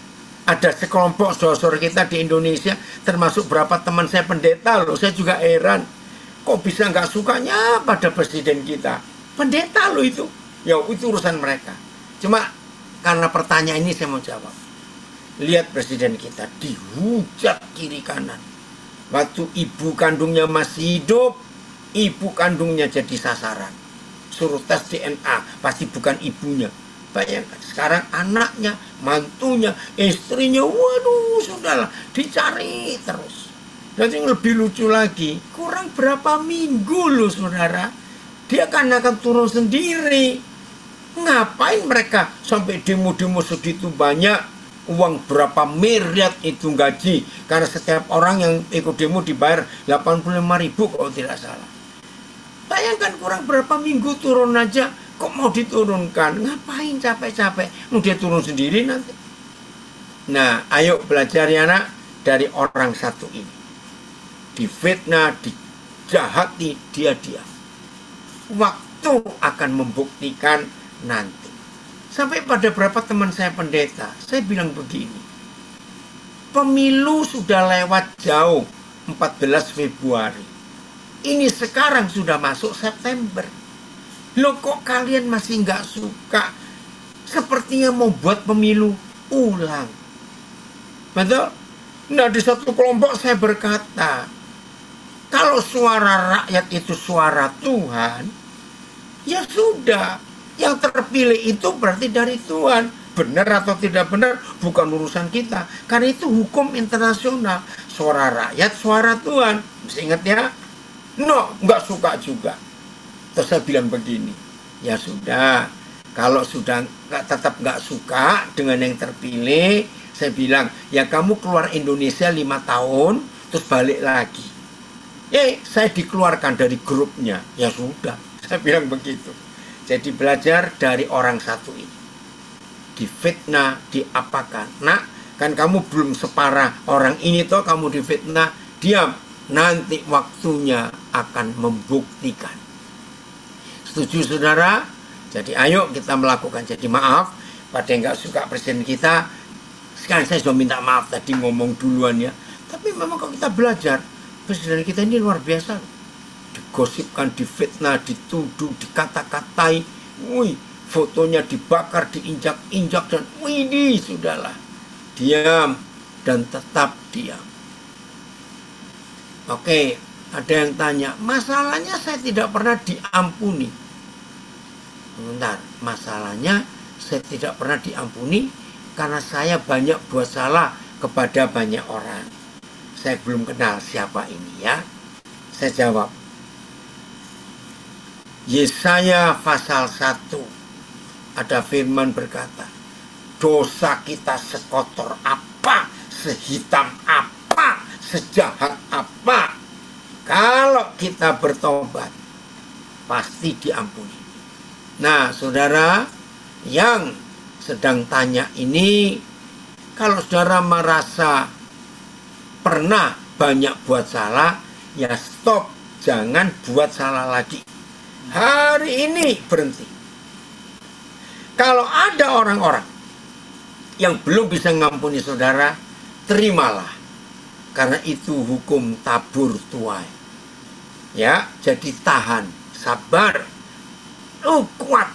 Ada sekelompok saudara kita di Indonesia, termasuk berapa teman saya pendeta loh. Saya juga heran. Kok bisa nggak sukanya pada presiden kita? Pendeta loh itu. Ya itu urusan mereka. Cuma karena pertanyaan ini saya mau jawab. Lihat presiden kita dihujat kiri kanan. Waktu ibu kandungnya masih hidup, ibu kandungnya jadi sasaran. Suruh tes DNA, pasti bukan ibunya. Bayangkan, sekarang anaknya, mantunya, istrinya, waduh, sudahlah, dicari terus. Dan yang lebih lucu lagi, kurang berapa minggu loh saudara, dia akan turun sendiri. Ngapain mereka sampai demo-demo segitu banyak, uang berapa miliar itu gaji, karena setiap orang yang ikut demo dibayar 85.000 kalau tidak salah. Bayangkan kurang berapa minggu turun aja, kok mau diturunkan? Ngapain capek-capek? Mau dia turun sendiri nanti. Nah, ayo belajar ya anak dari orang satu ini. Difitnah, dijahati, dia diam. Waktu akan membuktikan nanti. Sampai pada beberapa teman saya pendeta, saya bilang begini. Pemilu sudah lewat jauh, 14 Februari. Ini sekarang sudah masuk September. Loh kok kalian masih nggak suka? Sepertinya mau buat pemilu ulang. Betul? Nah, di satu kelompok saya berkata, kalau suara rakyat itu suara Tuhan, ya sudah. Yang terpilih itu berarti dari Tuhan. Benar atau tidak benar bukan urusan kita. Karena itu hukum internasional. Suara rakyat, suara Tuhan. Mesti ingat ya? No, nggak suka juga. Terus saya bilang begini, ya sudah, kalau sudah tetap nggak suka dengan yang terpilih, saya bilang, ya kamu keluar Indonesia 5 tahun, terus balik lagi. Saya dikeluarkan dari grupnya, ya sudah, saya bilang begitu. Jadi belajar dari orang satu ini. Difitnah, diapakan. Nah, kan kamu belum separah orang ini toh, kamu difitnah, diam. nanti waktunya akan membuktikan. Setuju saudara? Jadi ayo kita melakukan. Jadi maaf pada yang nggak suka presiden kita. Sekarang saya sudah minta maaf tadi ngomong duluan ya. Tapi memang kalau kita belajar, presiden kita ini luar biasa. Digosipkan, difitnah, dituduh, dikata-katai. Wih, fotonya dibakar, diinjak-injak, dan wih, sudahlah. Diam dan tetap diam. Oke, ada yang tanya, masalahnya saya tidak pernah diampuni. Bentar, masalahnya saya tidak pernah diampuni karena saya banyak buat salah kepada banyak orang. Saya belum kenal siapa ini ya. Saya jawab. Yesaya pasal 1 ada firman berkata, dosa kita sekotor apa, sehitam apa, sejahat apa, kalau kita bertobat pasti diampuni. Nah saudara yang sedang tanya ini, kalau saudara merasa pernah banyak buat salah, ya stop, jangan buat salah lagi. Hari ini berhenti. Kalau ada orang-orang yang belum bisa mengampuni saudara, terimalah. Karena itu hukum tabur tuai. Ya, jadi tahan, sabar. Kuat.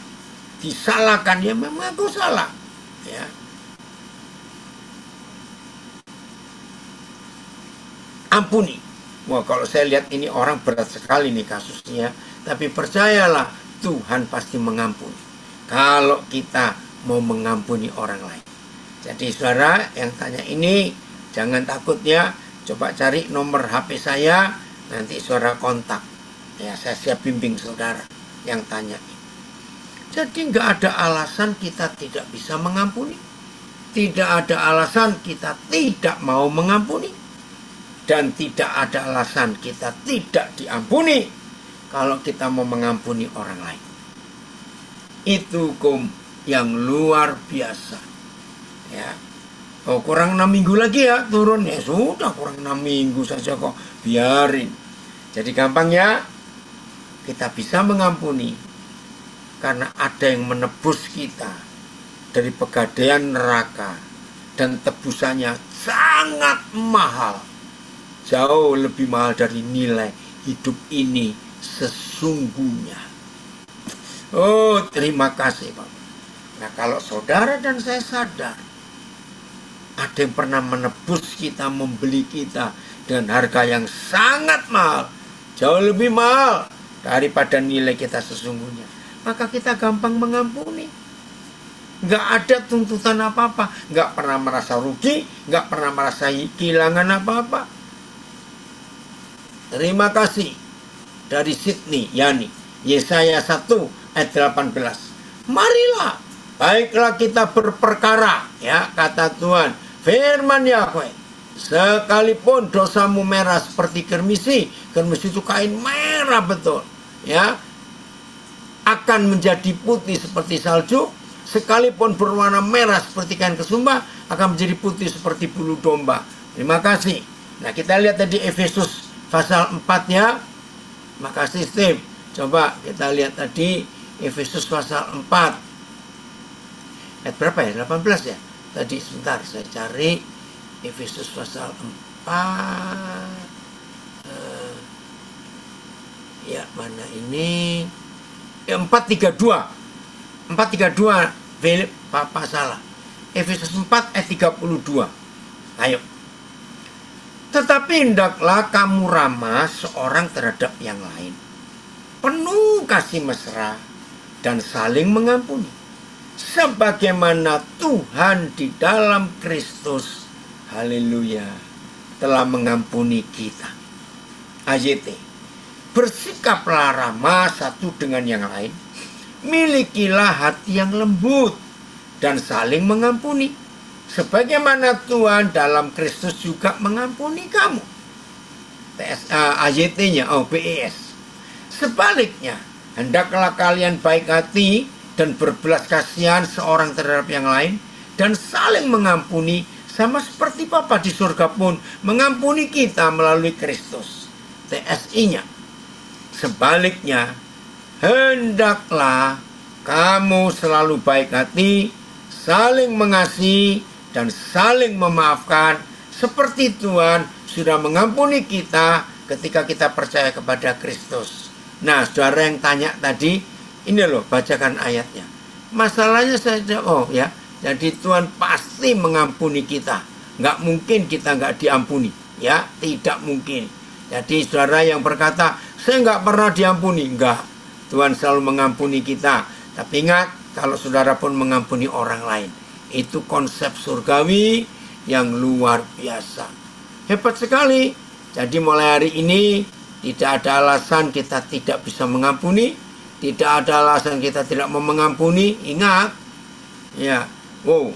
Disalahkan, ya memang aku salah. Ya. Ampuni. Wah, kalau saya lihat ini orang berat sekali nih kasusnya. Tapi percayalah, Tuhan pasti mengampuni. Kalau kita mau mengampuni orang lain. Jadi saudara yang tanya ini, jangan takut ya. Coba cari nomor HP saya, nanti saudara kontak. Ya, saya siap bimbing saudara yang tanya ini. Jadi nggak ada alasan kita tidak bisa mengampuni. Tidak ada alasan kita tidak mau mengampuni. Dan tidak ada alasan kita tidak diampuni kalau kita mau mengampuni orang lain. Itu hukum yang luar biasa. Ya. Oh, kurang 6 minggu lagi ya turun. Ya sudah, kurang 6 minggu saja kok. Biarin. Jadi gampang ya. Kita bisa mengampuni karena ada yang menebus kita dari pegadaian neraka. Dan tebusannya sangat mahal. Jauh lebih mahal dari nilai hidup ini sesungguhnya. Oh, terima kasih Pak. Nah, kalau saudara dan saya sadar ada yang pernah menebus kita, membeli kita dengan harga yang sangat mahal, jauh lebih mahal daripada nilai kita sesungguhnya, maka kita gampang mengampuni. Nggak ada tuntutan apa-apa, nggak pernah merasa rugi, nggak pernah merasa kehilangan apa-apa. Terima kasih dari Sydney Yani. Yesaya 1 ayat 18. Marilah, baiklah kita berperkara, ya kata Tuhan. Firman Yahweh, sekalipun dosamu merah seperti kermisi, kermisi itu kain merah betul, ya, akan menjadi putih seperti salju. Sekalipun berwarna merah seperti kain kesumba, akan menjadi putih seperti bulu domba. Terima kasih. Nah, kita lihat tadi Efesus pasal 4 ya. Makasih Steve. Coba kita lihat tadi Efesus pasal 4. Ayat berapa ya? 18 ya? Tadi sebentar saya cari Efesus pasal 4. Ya, mana ini? Ya, 432. 432 Philip, Papa salah. Efesus 4 ayat 32. Ayo. Tetapi hendaklah kamu ramah seorang terhadap yang lain, penuh kasih mesra dan saling mengampuni, sebagaimana Tuhan di dalam Kristus, haleluya, telah mengampuni kita. AYT, bersikaplah ramah satu dengan yang lain, milikilah hati yang lembut dan saling mengampuni, sebagaimana Tuhan dalam Kristus juga mengampuni kamu. AYT-nya, PES. Sebaliknya, hendaklah kalian baik hati dan berbelas kasihan seorang terhadap yang lain, dan saling mengampuni, sama seperti Bapa di surga pun mengampuni kita melalui Kristus. TSI-nya. Sebaliknya, hendaklah kamu selalu baik hati, saling mengasihi, dan saling memaafkan, seperti Tuhan sudah mengampuni kita ketika kita percaya kepada Kristus. Nah, saudara yang tanya tadi, ini loh, bacakan ayatnya. Masalahnya jadi Tuhan pasti mengampuni kita. Nggak mungkin kita nggak diampuni, ya, tidak mungkin. Jadi saudara yang berkata, saya nggak pernah diampuni, enggak. Tuhan selalu mengampuni kita. Tapi ingat, kalau saudara pun mengampuni orang lain, itu konsep surgawi yang luar biasa. Hebat sekali. Jadi mulai hari ini tidak ada alasan kita tidak bisa mengampuni, tidak ada alasan kita tidak mau mengampuni. Ingat, ya, wow,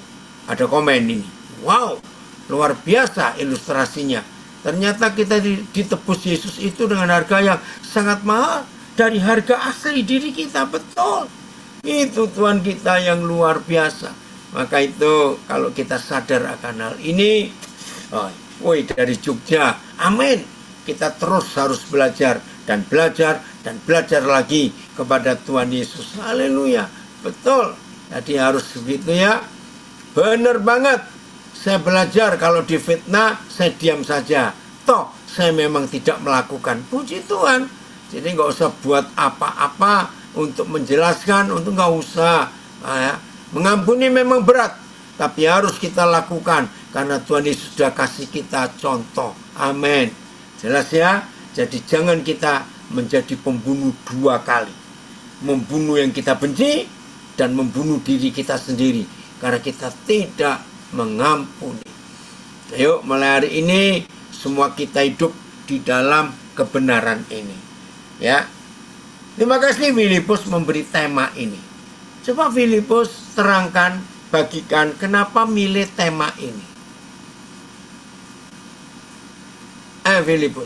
ada komen ini. Wow, luar biasa ilustrasinya. Ternyata kita ditebus Yesus itu dengan harga yang sangat mahal dari harga asli diri kita. Betul. Itu Tuhan kita yang luar biasa. Maka itu kalau kita sadar akan hal ini, dari Jogja, amin. Kita terus harus belajar dan belajar dan belajar lagi kepada Tuhan Yesus. Haleluya. Betul. Jadi harus begitu ya. Benar banget. Saya belajar kalau difitnah, saya diam saja. Toh, saya memang tidak melakukan. Puji Tuhan. Jadi nggak usah buat apa-apa untuk menjelaskan, untuk nggak usah. Mengampuni memang berat, tapi harus kita lakukan. Karena Tuhan Yesus sudah kasih kita contoh. Amin. Jelas ya? Jadi jangan kita menjadi pembunuh dua kali. Membunuh yang kita benci dan membunuh diri kita sendiri. Karena kita tidak mengampuni. Ayo mulai hari ini semua kita hidup di dalam kebenaran ini. Ya. Terima kasih Filipus memberi tema ini. Coba Filipus terangkan, bagikan kenapa milih tema ini. Filipus.